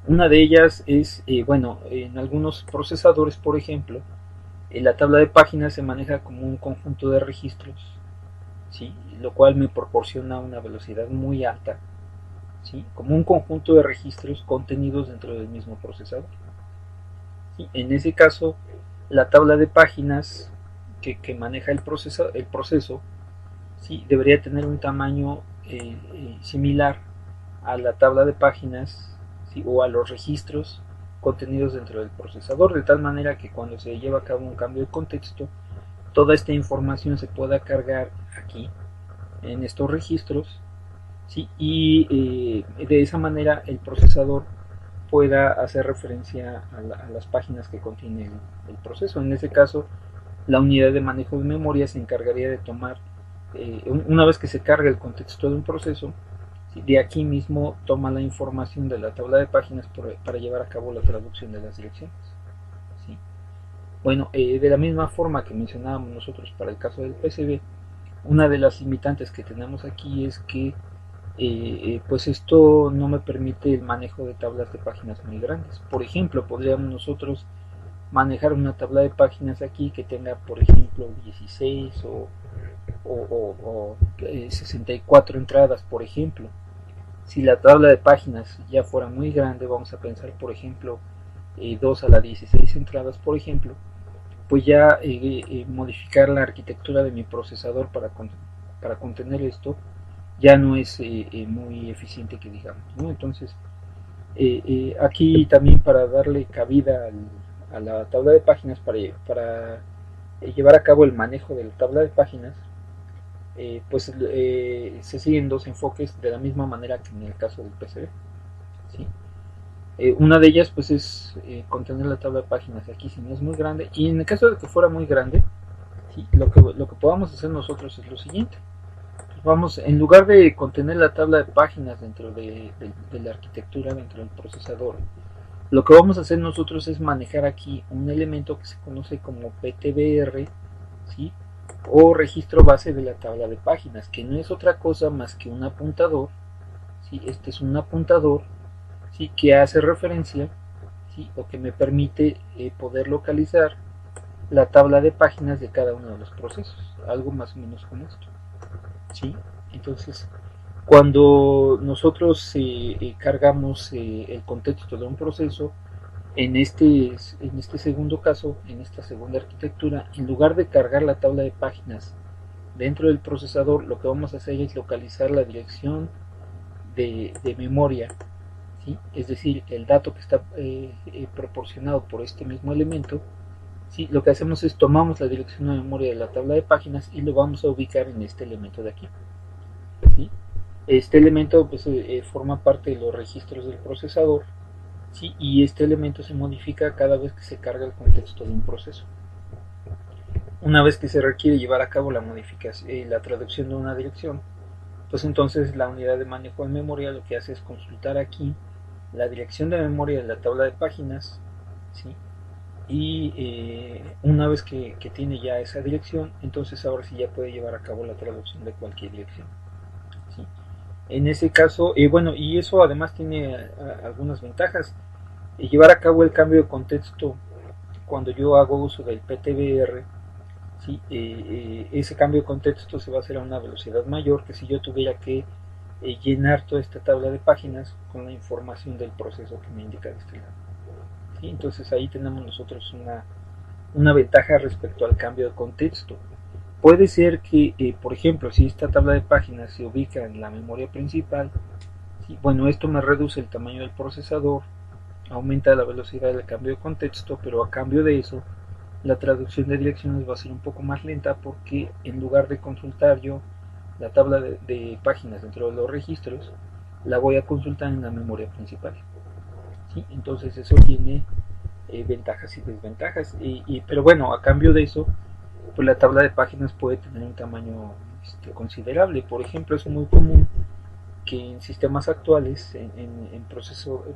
Una de ellas es, bueno, en algunos procesadores, por ejemplo, la tabla de páginas se maneja como un conjunto de registros, ¿sí? Lo cual me proporciona una velocidad muy alta, ¿sí? Como un conjunto de registros contenidos dentro del mismo procesador. ¿Sí? En ese caso, la tabla de páginas que maneja el proceso, ¿sí? Debería tener un tamaño similar a la tabla de páginas, ¿sí? O a los registros contenidos dentro del procesador, de tal manera que cuando se lleva a cabo un cambio de contexto, toda esta información se pueda cargar aquí en estos registros, ¿sí? Y de esa manera el procesador pueda hacer referencia a las páginas que contiene el proceso. En este caso, la unidad de manejo de memoria se encargaría de tomar, una vez que se carga el contexto de un proceso, ¿sí? De aquí mismo toma la información de la tabla de páginas para llevar a cabo la traducción de las direcciones. ¿Sí? Bueno, de la misma forma que mencionábamos nosotros para el caso del PCB, una de las limitantes que tenemos aquí es que pues esto no me permite el manejo de tablas de páginas muy grandes. Por ejemplo, podríamos nosotros manejar una tabla de páginas aquí que tenga, por ejemplo, 16 o 64 entradas, por ejemplo. Si la tabla de páginas ya fuera muy grande, vamos a pensar, por ejemplo, 2 a la 16 entradas, por ejemplo, pues ya modificar la arquitectura de mi procesador para contener esto ya no es muy eficiente, que digamos, ¿no? Entonces, aquí también, para darle cabida a la tabla de páginas, para llevar a cabo el manejo de la tabla de páginas, pues se siguen dos enfoques de la misma manera que en el caso del PCB, ¿sí? Una de ellas pues es contener la tabla de páginas aquí si no es muy grande, y en el caso de que fuera muy grande, ¿sí? Lo que podamos hacer nosotros es lo siguiente. Vamos, en lugar de contener la tabla de páginas dentro de la arquitectura, dentro del procesador, lo que vamos a hacer nosotros es manejar aquí un elemento que se conoce como PTBR, ¿sí? O registro base de la tabla de páginas, que no es otra cosa más que un apuntador, ¿sí? Este es un apuntador, ¿sí? Que hace referencia, ¿sí? O que me permite poder localizar la tabla de páginas de cada uno de los procesos, algo más o menos como esto, ¿sí? Entonces, cuando nosotros cargamos el contexto de un proceso, en este segundo caso, en esta segunda arquitectura, en lugar de cargar la tabla de páginas dentro del procesador, lo que vamos a hacer es localizar la dirección de memoria, ¿sí? Es decir, el dato que está proporcionado por este mismo elemento, ¿sí? Lo que hacemos es tomamos la dirección de memoria de la tabla de páginas y lo vamos a ubicar en este elemento de aquí, ¿sí? Este elemento pues, forma parte de los registros del procesador, ¿sí? Y este elemento se modifica cada vez que se carga el contexto de un proceso. Una vez que se requiere llevar a cabo la modificación, la traducción de una dirección, pues entonces la unidad de manejo de memoria lo que hace es consultar aquí la dirección de memoria de la tabla de páginas, ¿sí? Y una vez que tiene ya esa dirección, entonces ahora sí ya puede llevar a cabo la traducción de cualquier dirección, ¿sí? En ese caso, bueno, y eso además tiene algunas ventajas. Llevar a cabo el cambio de contexto cuando yo hago uso del PTBR, ¿sí? Ese cambio de contexto se va a hacer a una velocidad mayor que si yo tuviera que llenar toda esta tabla de páginas con la información del proceso que me indica de este lado, ¿sí? Entonces ahí tenemos nosotros una ventaja respecto al cambio de contexto. Puede ser que, por ejemplo, si esta tabla de páginas se ubica en la memoria principal, ¿sí? Bueno, esto me reduce el tamaño del procesador, aumenta la velocidad del cambio de contexto, pero a cambio de eso, la traducción de direcciones va a ser un poco más lenta, porque en lugar de consultar yo la tabla de páginas dentro de los registros, la voy a consultar en la memoria principal, ¿sí? Entonces eso tiene ventajas y desventajas, pero bueno, a cambio de eso, pues la tabla de páginas puede tener un tamaño considerable. Por ejemplo, es muy común que en sistemas actuales, en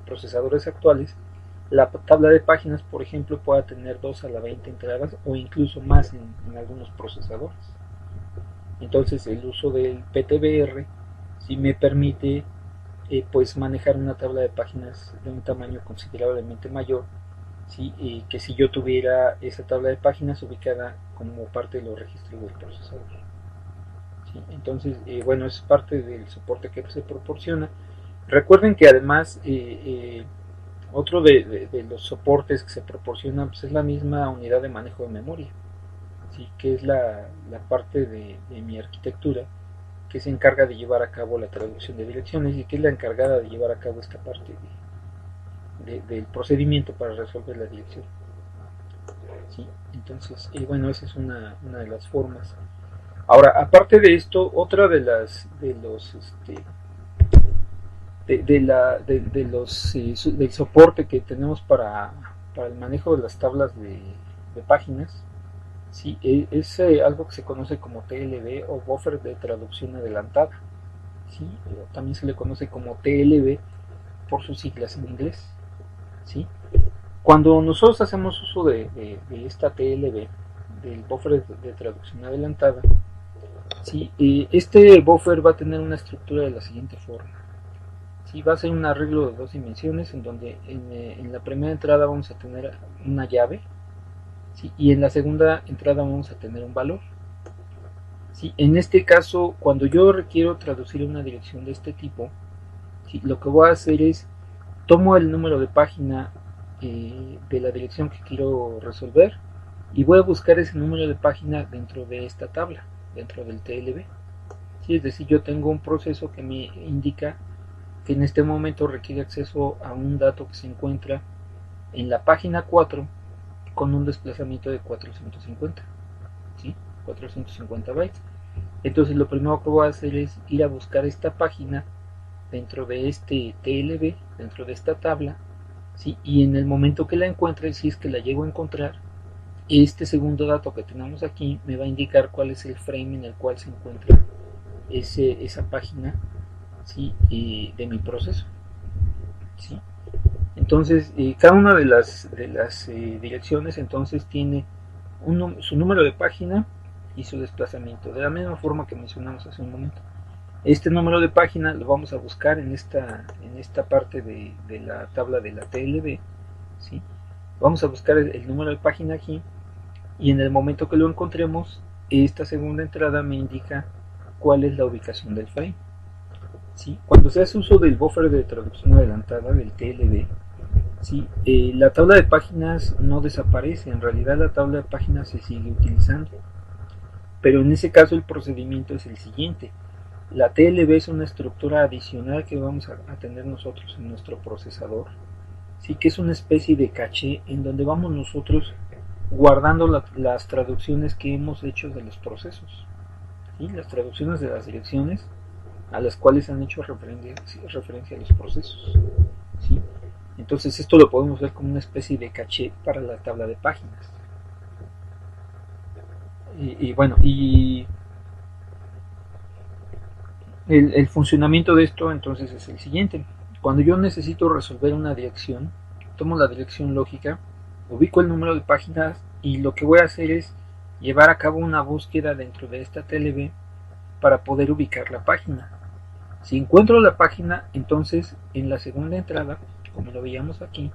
procesadores actuales, la tabla de páginas, por ejemplo, pueda tener 2 a la 20 entradas o incluso más en algunos procesadores. Entonces, el uso del PTBR sí me permite pues manejar una tabla de páginas de un tamaño considerablemente mayor, ¿sí? Que si yo tuviera esa tabla de páginas ubicada como parte de los registros del procesador, ¿sí? Entonces, bueno, es parte del soporte que se proporciona. Recuerden que además otro de los soportes que se proporcionan pues, es la misma unidad de manejo de memoria, ¿sí? Que es la parte de mi arquitectura que se encarga de llevar a cabo la traducción de direcciones y que es la encargada de llevar a cabo esta parte del procedimiento para resolver la dirección. ¿Sí? Entonces, bueno, esa es una de las formas. Ahora, aparte de esto, otra de las de los de los del soporte que tenemos para el manejo de las tablas de páginas, sí, es algo que se conoce como TLB o buffer de traducción adelantada, ¿sí? También se le conoce como TLB por sus siglas en inglés, ¿sí? Cuando nosotros hacemos uso de esta TLB, del buffer de traducción adelantada, ¿sí? Este buffer va a tener una estructura de la siguiente forma. Sí, va a ser un arreglo de dos dimensiones en donde en la primera entrada vamos a tener una llave, ¿sí? Y en la segunda entrada vamos a tener un valor. ¿Sí? En este caso, cuando yo requiero traducir una dirección de este tipo, ¿sí? Lo que voy a hacer es tomo el número de página de la dirección que quiero resolver y voy a buscar ese número de página dentro de esta tabla, dentro del TLB. ¿Sí? Es decir, yo tengo un proceso que me indica que en este momento requiere acceso a un dato que se encuentra en la página 4 con un desplazamiento de 450, ¿sí? 450 bytes. Entonces lo primero que voy a hacer es ir a buscar esta página dentro de este TLB, dentro de esta tabla, ¿sí? Y en el momento que la encuentre, si es que la llego a encontrar, este segundo dato que tenemos aquí me va a indicar cuál es el frame en el cual se encuentra esa página, ¿sí? De mi proceso, ¿sí? Entonces, cada una de las direcciones entonces tiene su número de página y su desplazamiento, de la misma forma que mencionamos hace un momento. Este número de página lo vamos a buscar en esta parte de la tabla de la TLB, ¿sí? Vamos a buscar el número de página aquí y en el momento que lo encontremos, esta segunda entrada me indica cuál es la ubicación del frame, ¿sí? Cuando se hace uso del buffer de traducción adelantada, del TLB, ¿sí? La tabla de páginas no desaparece, en realidad la tabla de páginas se sigue utilizando, pero en ese caso el procedimiento es el siguiente. La TLB es una estructura adicional que vamos a tener nosotros en nuestro procesador, sí, que es una especie de caché en donde vamos nosotros guardando las traducciones que hemos hecho de los procesos, ¿sí? Las traducciones de las direcciones a las cuales han hecho referencia a los procesos, ¿sí? Entonces esto lo podemos ver como una especie de caché para la tabla de páginas. Y bueno, y el funcionamiento de esto entonces es el siguiente. Cuando yo necesito resolver una dirección, tomo la dirección lógica, ubico el número de páginas y lo que voy a hacer es llevar a cabo una búsqueda dentro de esta TLB para poder ubicar la página. Si encuentro la página, entonces en la segunda entrada, como lo veíamos aquí,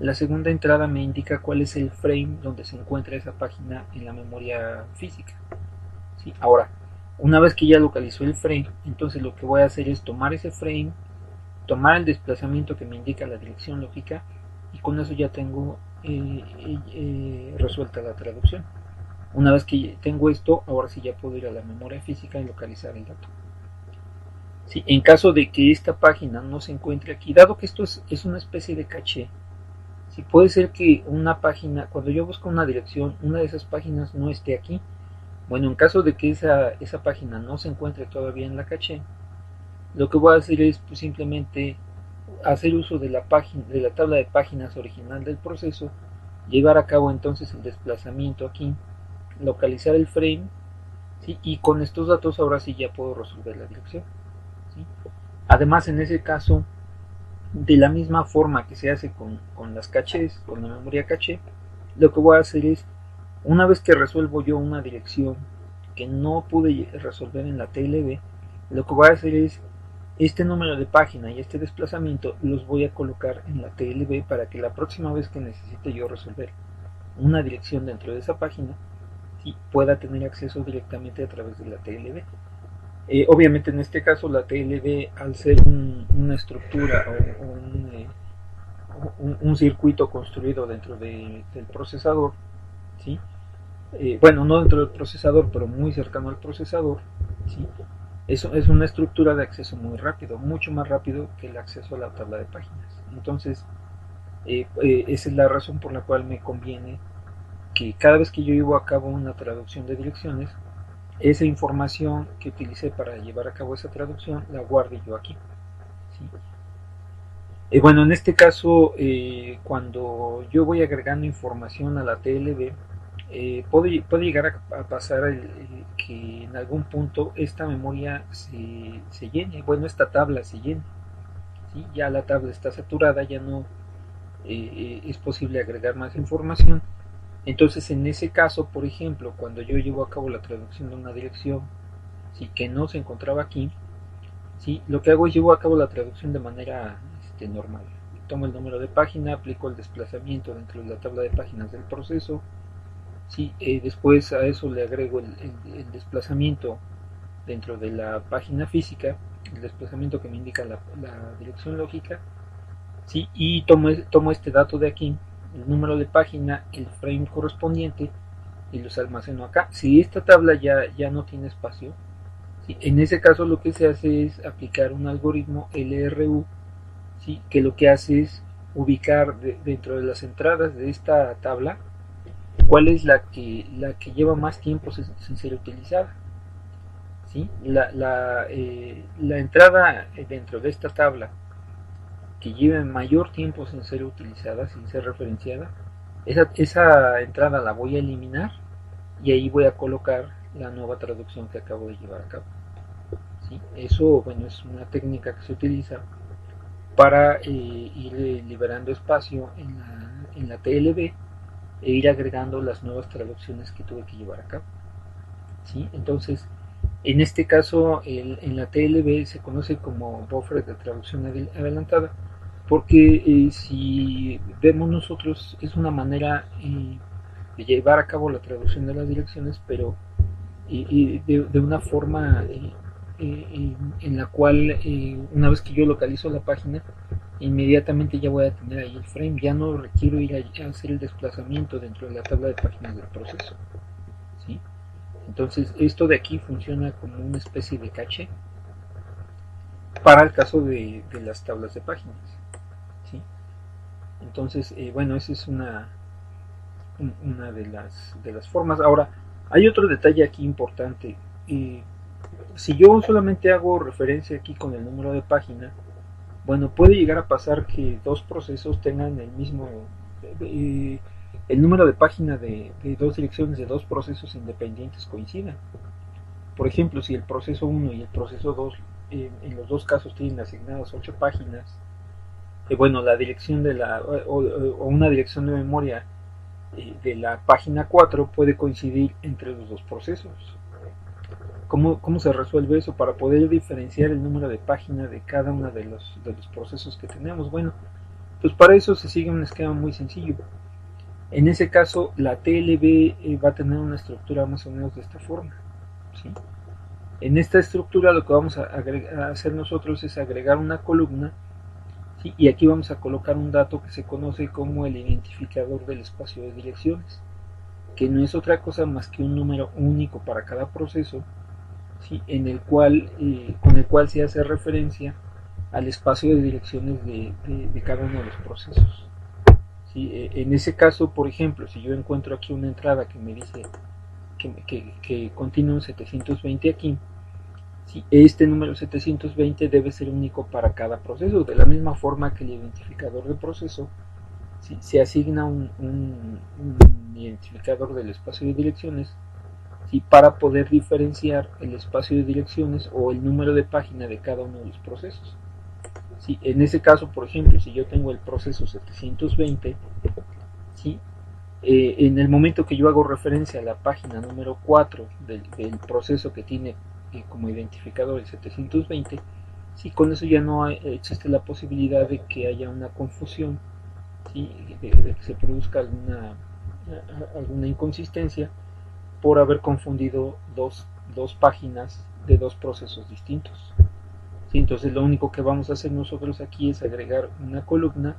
la segunda entrada me indica cuál es el frame donde se encuentra esa página en la memoria física, ¿sí? Ahora, una vez que ya localizó el frame, entonces lo que voy a hacer es tomar ese frame, tomar el desplazamiento que me indica la dirección lógica y con eso ya tengo resuelta la traducción. Una vez que tengo esto, ahora sí ya puedo ir a la memoria física y localizar el dato. Sí, en caso de que esta página no se encuentre aquí, dado que esto es una especie de caché, sí, puede ser que una página, cuando yo busco una dirección, una de esas páginas no esté aquí. Bueno, en caso de que esa página no se encuentre todavía en la caché, lo que voy a hacer es pues, simplemente hacer uso de la tabla de páginas original del proceso, llevar a cabo entonces el desplazamiento aquí, localizar el frame, ¿sí? Y con estos datos ahora sí ya puedo resolver la dirección, ¿sí? Además, en ese caso, de la misma forma que se hace con las cachés, con la memoria caché, lo que voy a hacer es, una vez que resuelvo yo una dirección que no pude resolver en la TLB, lo que voy a hacer es este número de página y este desplazamiento los voy a colocar en la TLB para que la próxima vez que necesite yo resolver una dirección dentro de esa página, sí, pueda tener acceso directamente a través de la TLB. Obviamente en este caso la TLB, al ser una estructura o un circuito construido dentro del procesador, ¿sí? Bueno, no dentro del procesador, pero muy cercano al procesador, ¿sí? Eso es una estructura de acceso muy rápido, mucho más rápido que el acceso a la tabla de páginas. Entonces, esa es la razón por la cual me conviene que cada vez que yo llevo a cabo una traducción de direcciones, esa información que utilicé para llevar a cabo esa traducción la guarde yo aquí, ¿sí? Bueno, en este caso, cuando yo voy agregando información a la TLB, puede llegar a pasar que en algún punto esta memoria se llene, bueno, esta tabla se llene, ¿sí? Ya la tabla está saturada, ya no es posible agregar más información. Entonces, en ese caso, por ejemplo, cuando yo llevo a cabo la traducción de una dirección, ¿sí?, que no se encontraba aquí, ¿sí?, lo que hago es llevo a cabo la traducción de manera normal. Tomo el número de página, aplico el desplazamiento dentro de la tabla de páginas del proceso, ¿sí? Después a eso le agrego el desplazamiento dentro de la página física, el desplazamiento que me indica la dirección lógica, ¿sí? Y tomo este dato de aquí, el número de página, el frame correspondiente, y los almaceno acá. Si esta tabla ya no tiene espacio, ¿sí?, en ese caso lo que se hace es aplicar un algoritmo LRU, ¿sí?, que lo que hace es ubicar dentro de las entradas de esta tabla cuál es la que lleva más tiempo sin ser utilizada, ¿sí? La entrada dentro de esta tabla que lleva mayor tiempo sin ser utilizada, sin ser referenciada, esa entrada la voy a eliminar y ahí voy a colocar la nueva traducción que acabo de llevar a cabo, ¿sí? Eso, bueno, es una técnica que se utiliza para ir liberando espacio en la TLB e ir agregando las nuevas traducciones que tuve que llevar a cabo, ¿sí? Entonces, en este caso, en la TLB se conoce como buffer de traducción adelantada, porque si vemos nosotros, es una manera de llevar a cabo la traducción de las direcciones, pero de una forma en la cual una vez que yo localizo la página, inmediatamente ya voy a tener ahí el frame, ya no requiero ir a hacer el desplazamiento dentro de la tabla de páginas del proceso, ¿sí? Entonces esto de aquí funciona como una especie de caché para el caso de las tablas de páginas, ¿sí? Entonces, bueno, esa es una de las formas. Ahora, hay otro detalle aquí importante. Si yo solamente hago referencia aquí con el número de página, bueno, puede llegar a pasar que dos procesos tengan el mismo, el número de página de dos direcciones de dos procesos independientes coincidan. Por ejemplo, si el proceso 1 y el proceso 2 en los dos casos tienen asignadas 8 páginas, bueno, la dirección o una dirección de memoria de la página 4 puede coincidir entre los dos procesos. ¿Cómo se resuelve eso? Para poder diferenciar el número de página de cada uno de los procesos que tenemos. Bueno, pues para eso se sigue un esquema muy sencillo. En ese caso, la TLB va a tener una estructura más o menos de esta forma, ¿sí? En esta estructura lo que vamos a hacer nosotros es agregar una columna, ¿sí?, y aquí vamos a colocar un dato que se conoce como el identificador del espacio de direcciones, que no es otra cosa más que un número único para cada proceso, ¿sí?, con el cual se hace referencia al espacio de direcciones de cada uno de los procesos, ¿sí? En ese caso, por ejemplo, si yo encuentro aquí una entrada que me dice que contiene un 720 aquí, ¿sí?, este número 720 debe ser único para cada proceso, de la misma forma que el identificador de proceso, ¿sí?, se asigna un identificador del espacio de direcciones, ¿sí?, para poder diferenciar el espacio de direcciones o el número de página de cada uno de los procesos. ¿Sí? En ese caso, por ejemplo, si yo tengo el proceso 720, ¿sí?, en el momento que yo hago referencia a la página número 4 del proceso que tiene como identificador el 720, ¿sí?, con eso ya no existe la posibilidad de que haya una confusión, ¿sí?, de que se produzca alguna inconsistencia por haber confundido dos páginas de dos procesos distintos. ¿Sí? Entonces lo único que vamos a hacer nosotros aquí es agregar una columna,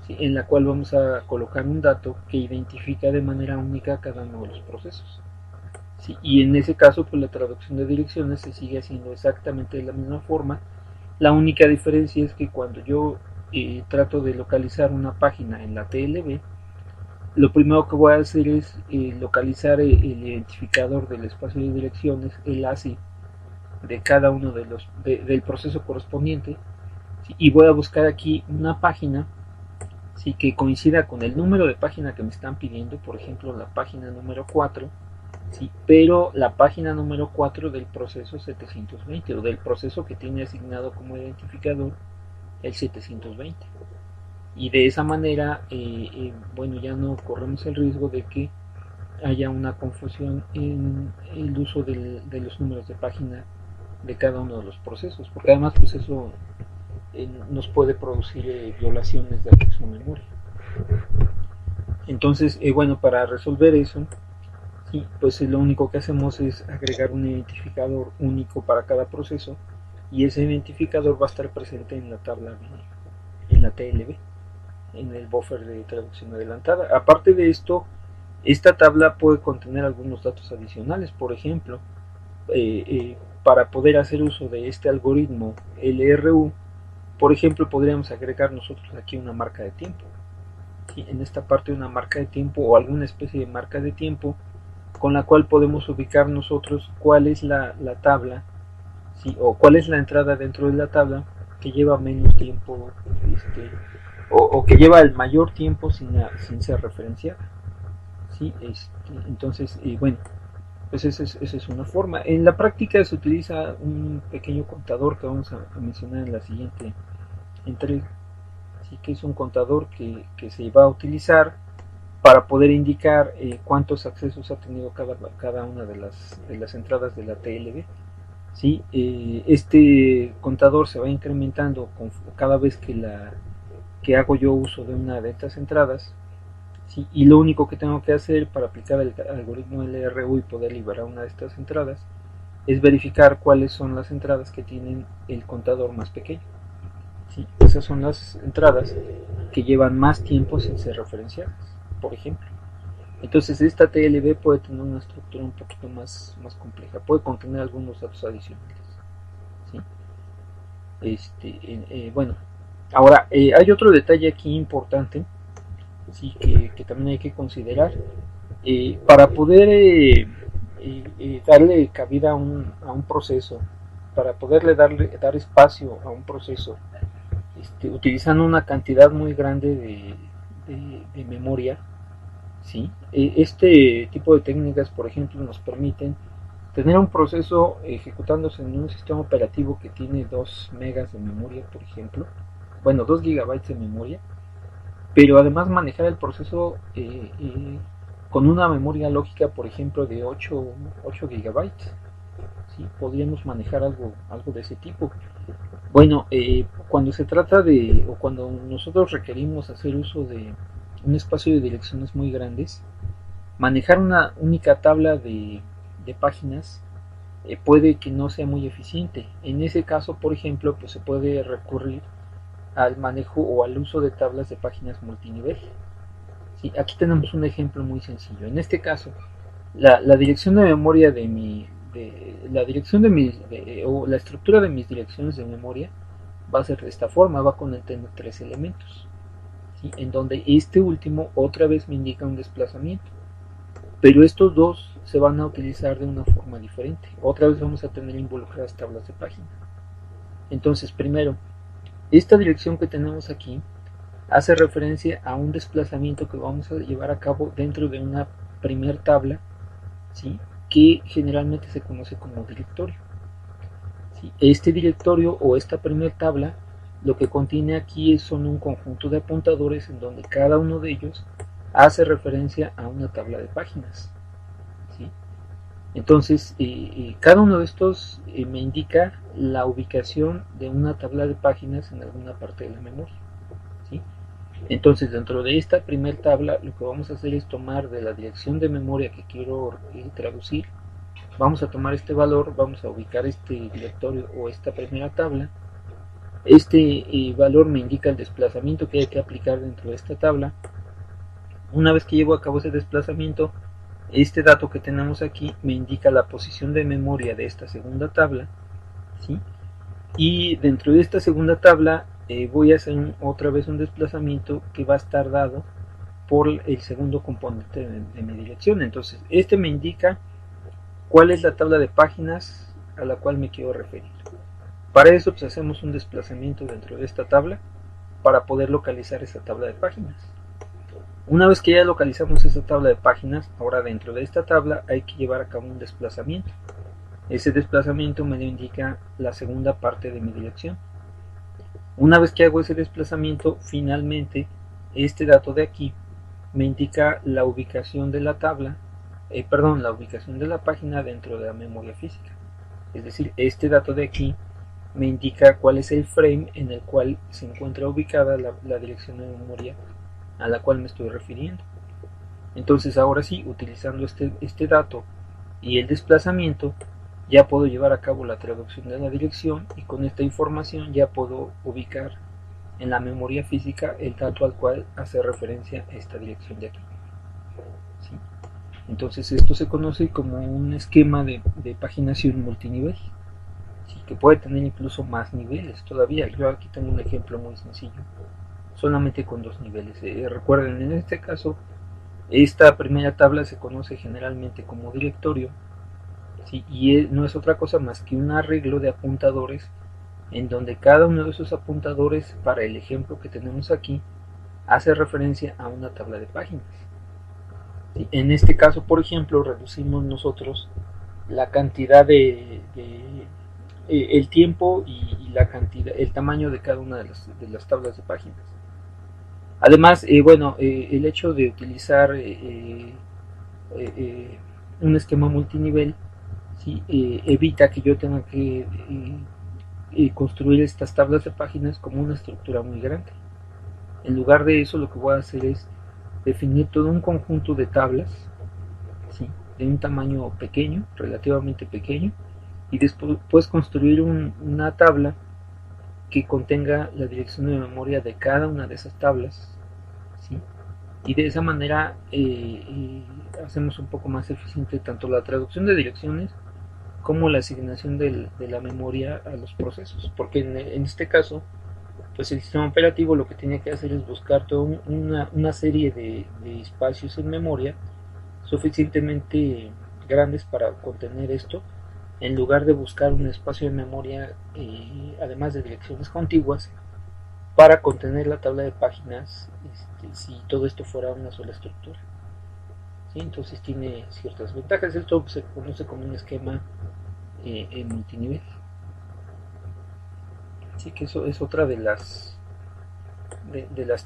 ¿sí?, en la cual vamos a colocar un dato que identifica de manera única cada uno de los procesos. ¿Sí? Y en ese caso, pues la traducción de direcciones se sigue haciendo exactamente de la misma forma. La única diferencia es que cuando yo trato de localizar una página en la TLB, lo primero que voy a hacer es localizar el identificador del espacio de direcciones, el ASCII, de cada uno de del proceso correspondiente, ¿sí?, y voy a buscar aquí una página, ¿sí?, que coincida con el número de página que me están pidiendo, por ejemplo la página número 4, ¿sí?, pero la página número 4 del proceso 720 o del proceso que tiene asignado como identificador el 720. Y de esa manera, bueno, ya no corremos el riesgo de que haya una confusión en el uso de los números de página de cada uno de los procesos, porque además pues eso nos puede producir violaciones de acceso a memoria. Entonces, bueno, para resolver eso, sí, pues lo único que hacemos es agregar un identificador único para cada proceso, y ese identificador va a estar presente en la tabla en la TLB, en el buffer de traducción adelantada. Aparte de esto, esta tabla puede contener algunos datos adicionales. Por ejemplo, para poder hacer uso de este algoritmo LRU, por ejemplo, podríamos agregar nosotros aquí una marca de tiempo, ¿sí?, en esta parte una marca de tiempo o alguna especie de marca de tiempo con la cual podemos ubicar nosotros cuál es la tabla, ¿sí?, o cuál es la entrada dentro de la tabla que lleva menos tiempo, o que lleva el mayor tiempo sin ser referenciada, ¿sí? Entonces, bueno, pues esa es una forma. En la práctica se utiliza un pequeño contador que vamos a mencionar en la siguiente entrega, ¿sí?, que es un contador que se va a utilizar para poder indicar cuántos accesos ha tenido cada una de las entradas de la TLB. ¿Sí? Este contador se va incrementando cada vez que hago yo uso de una de estas entradas, ¿sí?, y lo único que tengo que hacer para aplicar el algoritmo LRU y poder liberar una de estas entradas es verificar cuáles son las entradas que tienen el contador más pequeño, ¿sí? Esas son las entradas que llevan más tiempo sin ser referenciadas, por ejemplo. Entonces esta TLB puede tener una estructura un poquito más compleja, puede contener algunos datos adicionales, ¿sí? Bueno, ahora hay otro detalle aquí importante, ¿sí?, que también hay que considerar. Para poder darle cabida a un proceso, para poderle dar espacio a un proceso, utilizando una cantidad muy grande de memoria, ¿sí? Este tipo de técnicas, por ejemplo, nos permiten tener un proceso ejecutándose en un sistema operativo que tiene 2 megas de memoria, por ejemplo, bueno, 2 gigabytes de memoria, pero además manejar el proceso con una memoria lógica, por ejemplo, de 8 gigabytes. ¿Sí? Podríamos manejar algo de ese tipo. Bueno, cuando se trata o cuando nosotros requerimos hacer uso de un espacio de direcciones muy grandes, manejar una única tabla de páginas puede que no sea muy eficiente. En ese caso, por ejemplo, pues se puede recurrir al manejo o al uso de tablas de páginas multinivel. ¿Sí? Aquí tenemos un ejemplo muy sencillo. En este caso, la dirección de memoria o la estructura de mis direcciones de memoria va a ser de esta forma, va a contener 3 elementos, ¿sí?, en donde este último otra vez me indica un desplazamiento, pero estos dos se van a utilizar de una forma diferente. Otra vez vamos a tener involucradas tablas de página. Entonces, primero, esta dirección que tenemos aquí hace referencia a un desplazamiento que vamos a llevar a cabo dentro de una primer tabla, ¿sí?, que generalmente se conoce como directorio. ¿Sí? Este directorio o esta primer tabla lo que contiene aquí son un conjunto de apuntadores en donde cada uno de ellos hace referencia a una tabla de páginas, ¿sí? Entonces, cada uno de estos me indica la ubicación de una tabla de páginas en alguna parte de la memoria, ¿sí? Entonces, dentro de esta primera tabla, lo que vamos a hacer es tomar de la dirección de memoria que quiero traducir, vamos a tomar este valor, vamos a ubicar este directorio o esta primera tabla. Este valor me indica el desplazamiento que hay que aplicar dentro de esta tabla. Una vez que llevo a cabo ese desplazamiento, este dato que tenemos aquí me indica la posición de memoria de esta segunda tabla, ¿sí? Y dentro de esta segunda tabla voy a hacer otra vez un desplazamiento que va a estar dado por el segundo componente de mi dirección. Entonces este me indica cuál es la tabla de páginas a la cual me quiero referir. Para eso pues hacemos un desplazamiento dentro de esta tabla para poder localizar esa tabla de páginas. Una vez que ya localizamos esa tabla de páginas, ahora dentro de esta tabla hay que llevar a cabo un desplazamiento. Ese desplazamiento me lo indica la segunda parte de mi dirección. Una vez que hago ese desplazamiento, finalmente este dato de aquí me indica la ubicación de la tabla, la ubicación de la página dentro de la memoria física. Es decir, este dato de aquí me indica cuál es el frame en el cual se encuentra ubicada la dirección de memoria a la cual me estoy refiriendo. Entonces ahora sí, utilizando este dato y el desplazamiento, ya puedo llevar a cabo la traducción de la dirección y con esta información ya puedo ubicar en la memoria física el dato al cual hace referencia esta dirección de aquí. ¿Sí? Entonces esto se conoce como un esquema de paginación multinivel, ¿sí? Que puede tener incluso más niveles todavía. Yo aquí tengo un ejemplo muy sencillo, solamente con 2 niveles. Recuerden, en este caso, esta primera tabla se conoce generalmente como directorio, ¿sí? Y no es otra cosa más que un arreglo de apuntadores en donde cada uno de esos apuntadores, para el ejemplo que tenemos aquí, hace referencia a una tabla de páginas. ¿Sí? En este caso, por ejemplo, reducimos nosotros la cantidad el tiempo y la cantidad, el tamaño de cada una de las tablas de páginas. Además, el hecho de utilizar un esquema multinivel, ¿sí? Evita que yo tenga que construir estas tablas de páginas como una estructura muy grande. En lugar de eso, lo que voy a hacer es definir todo un conjunto de tablas, ¿sí? De un tamaño pequeño, relativamente pequeño, y después construir una tabla que contenga la dirección de memoria de cada una de esas tablas, ¿sí? Y de esa manera hacemos un poco más eficiente tanto la traducción de direcciones como la asignación de la memoria a los procesos, porque en este caso pues el sistema operativo lo que tiene que hacer es buscar toda una serie de espacios en memoria suficientemente grandes para contener esto, en lugar de buscar un espacio de memoria además de direcciones contiguas para contener la tabla de páginas, si todo esto fuera una sola estructura. ¿Sí? Entonces tiene ciertas ventajas. Esto se conoce como un esquema multinivel. Así que eso es otra de las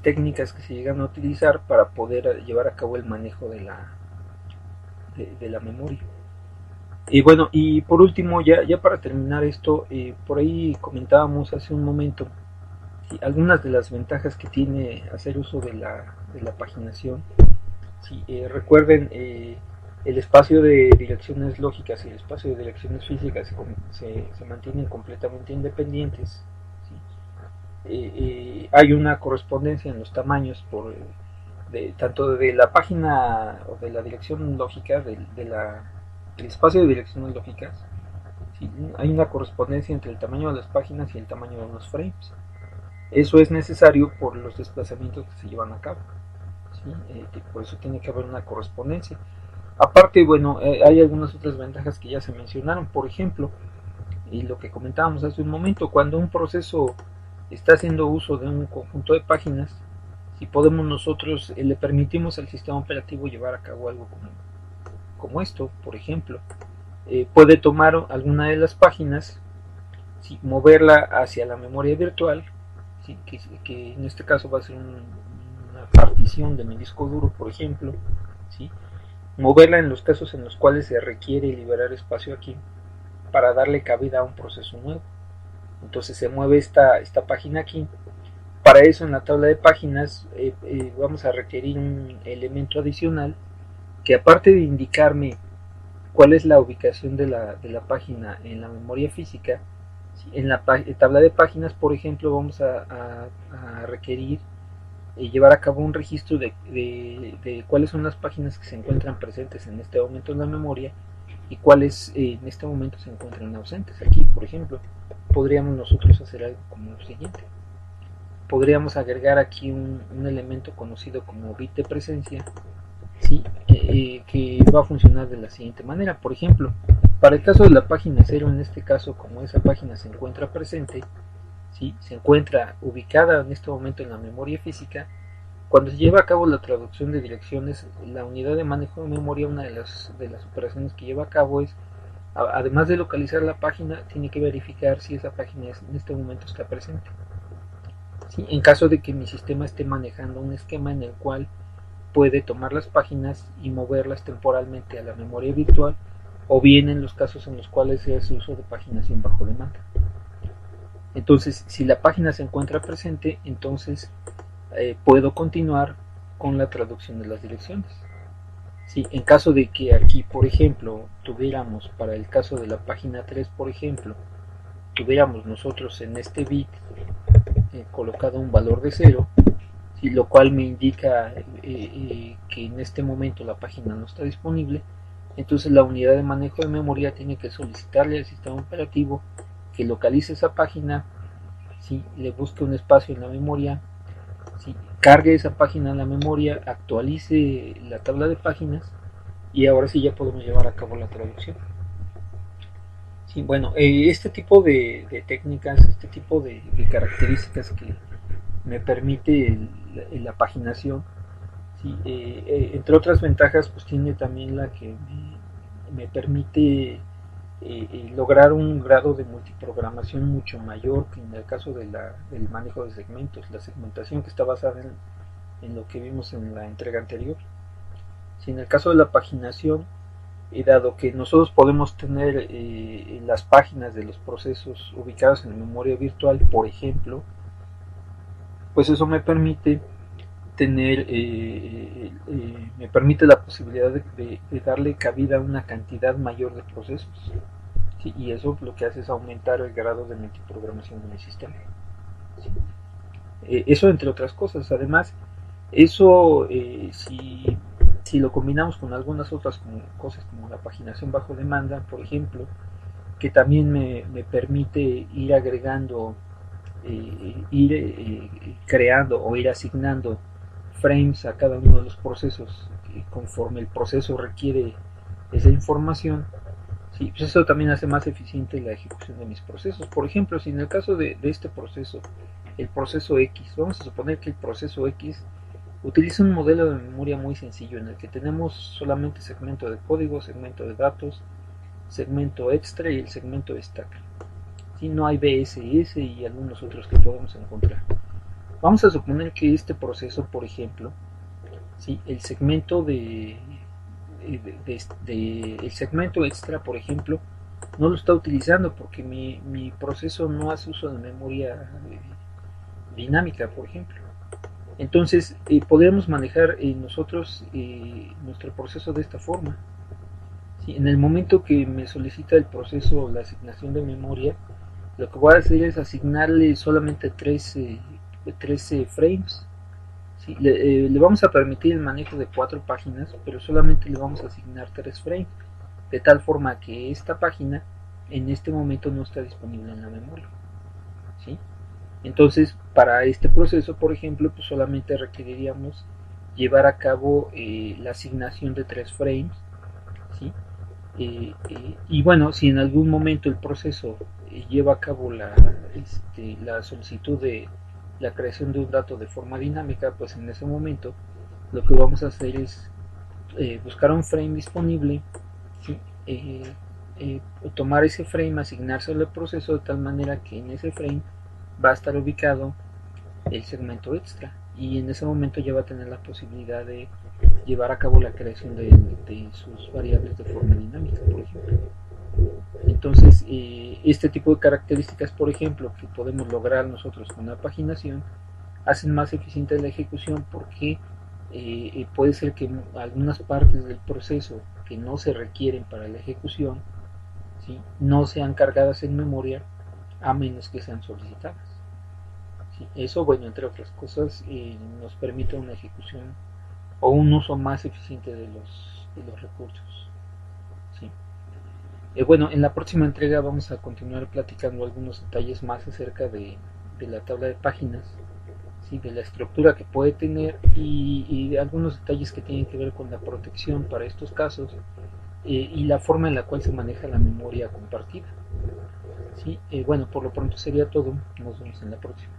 técnicas que se llegan a utilizar para poder llevar a cabo el manejo de la memoria. Y bueno, y por último, ya para terminar esto, por ahí comentábamos hace un momento algunas de las ventajas que tiene hacer uso de la paginación. Sí, recuerden, el espacio de direcciones lógicas y el espacio de direcciones físicas se mantienen completamente independientes. ¿Sí? Hay una correspondencia en los tamaños tanto de la página o de la dirección lógica, del espacio de direcciones lógicas. ¿Sí? Hay una correspondencia entre el tamaño de las páginas y el tamaño de los frames. Eso es necesario por los desplazamientos que se llevan a cabo. ¿Sí? Por eso tiene que haber una correspondencia. Aparte, hay algunas otras ventajas que ya se mencionaron. Por ejemplo, y lo que comentábamos hace un momento, cuando un proceso está haciendo uso de un conjunto de páginas, si podemos nosotros, le permitimos al sistema operativo llevar a cabo algo como esto, por ejemplo, puede tomar alguna de las páginas, ¿sí? Moverla hacia la memoria virtual, ¿sí? que en este caso va a ser una partición de mi disco duro, por ejemplo, ¿sí? Moverla en los casos en los cuales se requiere liberar espacio aquí para darle cabida a un proceso nuevo. Entonces se mueve esta página aquí. Para eso, en la tabla de páginas vamos a requerir un elemento adicional que, aparte de indicarme cuál es la ubicación de la página en la memoria física. En la tabla de páginas, por ejemplo, vamos a requerir llevar a cabo un registro de cuáles son las páginas que se encuentran presentes en este momento en la memoria y cuáles en este momento se encuentran ausentes. Aquí, por ejemplo, podríamos nosotros hacer algo como lo siguiente. Podríamos agregar aquí un elemento conocido como bit de presencia, ¿sí? Que va a funcionar de la siguiente manera. Por ejemplo, para el caso de la página 0, en este caso, como esa página se encuentra presente, ¿sí? Se encuentra ubicada en este momento en la memoria física, cuando se lleva a cabo la traducción de direcciones, la unidad de manejo de memoria, una de las operaciones que lleva a cabo es, además de localizar la página, tiene que verificar si esa página en este momento está presente. ¿Sí? En caso de que mi sistema esté manejando un esquema en el cual puede tomar las páginas y moverlas temporalmente a la memoria virtual, o bien en los casos en los cuales se hace uso de paginación bajo demanda. Entonces, si la página se encuentra presente, entonces puedo continuar con la traducción de las direcciones. ¿Sí? En caso de que aquí, por ejemplo, tuviéramos, para el caso de la página 3, por ejemplo, tuviéramos nosotros en este bit colocado un valor de 0, ¿sí? Lo cual me indica que en este momento la página no está disponible, entonces la unidad de manejo de memoria tiene que solicitarle al sistema operativo que localice esa página, ¿sí? Le busque un espacio en la memoria, ¿sí? Cargue esa página en la memoria, actualice la tabla de páginas y ahora sí ya podemos llevar a cabo la traducción. Sí, bueno, este tipo de técnicas, este tipo de características que me permite la paginación, ¿sí? Entre otras ventajas, pues tiene también la que me permite lograr un grado de multiprogramación mucho mayor que en el caso del manejo de segmentos, la segmentación que está basada en lo que vimos en la entrega anterior. Si en el caso de la paginación, dado que nosotros podemos tener las páginas de los procesos ubicados en la memoria virtual, por ejemplo, pues eso me permite tener, me permite la posibilidad de darle cabida a una cantidad mayor de procesos. ¿Sí? Y eso lo que hace es aumentar el grado de multiprogramación de mi sistema. ¿Sí? Eso entre otras cosas. Además, eso si lo combinamos con algunas otras cosas como la paginación bajo demanda, por ejemplo, que también me permite ir agregando, ir creando o ir asignando frames a cada uno de los procesos conforme el proceso requiere esa información. Sí, pues eso también hace más eficiente la ejecución de mis procesos. Por ejemplo, si en el caso de este proceso, el proceso X, vamos a suponer que el proceso X utiliza un modelo de memoria muy sencillo en el que tenemos solamente segmento de código, segmento de datos, segmento extra y el segmento stack. ¿Sí? No hay BSS y algunos otros que podemos encontrar. Vamos a suponer que este proceso, por ejemplo, ¿sí? El segmento el segmento extra, por ejemplo, no lo está utilizando porque mi proceso no hace uso de memoria dinámica, por ejemplo. Entonces, podemos manejar nosotros nuestro proceso de esta forma. ¿Sí? En el momento que me solicita el proceso la asignación de memoria, lo que voy a hacer es asignarle solamente 13 frames. ¿Sí? Le vamos a permitir el manejo de 4 páginas, pero solamente le vamos a asignar 3 frames, de tal forma que esta página en este momento no está disponible en la memoria. ¿Sí? Entonces, para este proceso, por ejemplo, pues solamente requeriríamos llevar a cabo la asignación de 3 frames, ¿sí? Y bueno, si en algún momento el proceso lleva a cabo la solicitud de la creación de un dato de forma dinámica, pues en ese momento lo que vamos a hacer es buscar un frame disponible, ¿sí? Tomar ese frame, asignárselo al proceso de tal manera que en ese frame va a estar ubicado el segmento extra y en ese momento ya va a tener la posibilidad de llevar a cabo la creación de sus variables de forma dinámica, por ejemplo. Entonces, este tipo de características, por ejemplo, que podemos lograr nosotros con la paginación, hacen más eficiente la ejecución porque puede ser que algunas partes del proceso que no se requieren para la ejecución, ¿sí?, no sean cargadas en memoria a menos que sean solicitadas. ¿Sí? Eso, bueno, entre otras cosas, nos permite una ejecución o un uso más eficiente de los recursos. ¿Sí? Bueno, en la próxima entrega vamos a continuar platicando algunos detalles más acerca de la tabla de páginas, ¿sí?, de la estructura que puede tener y de algunos detalles que tienen que ver con la protección para estos casos, y la forma en la cual se maneja la memoria compartida. ¿Sí? Bueno, por lo pronto sería todo. Nos vemos en la próxima.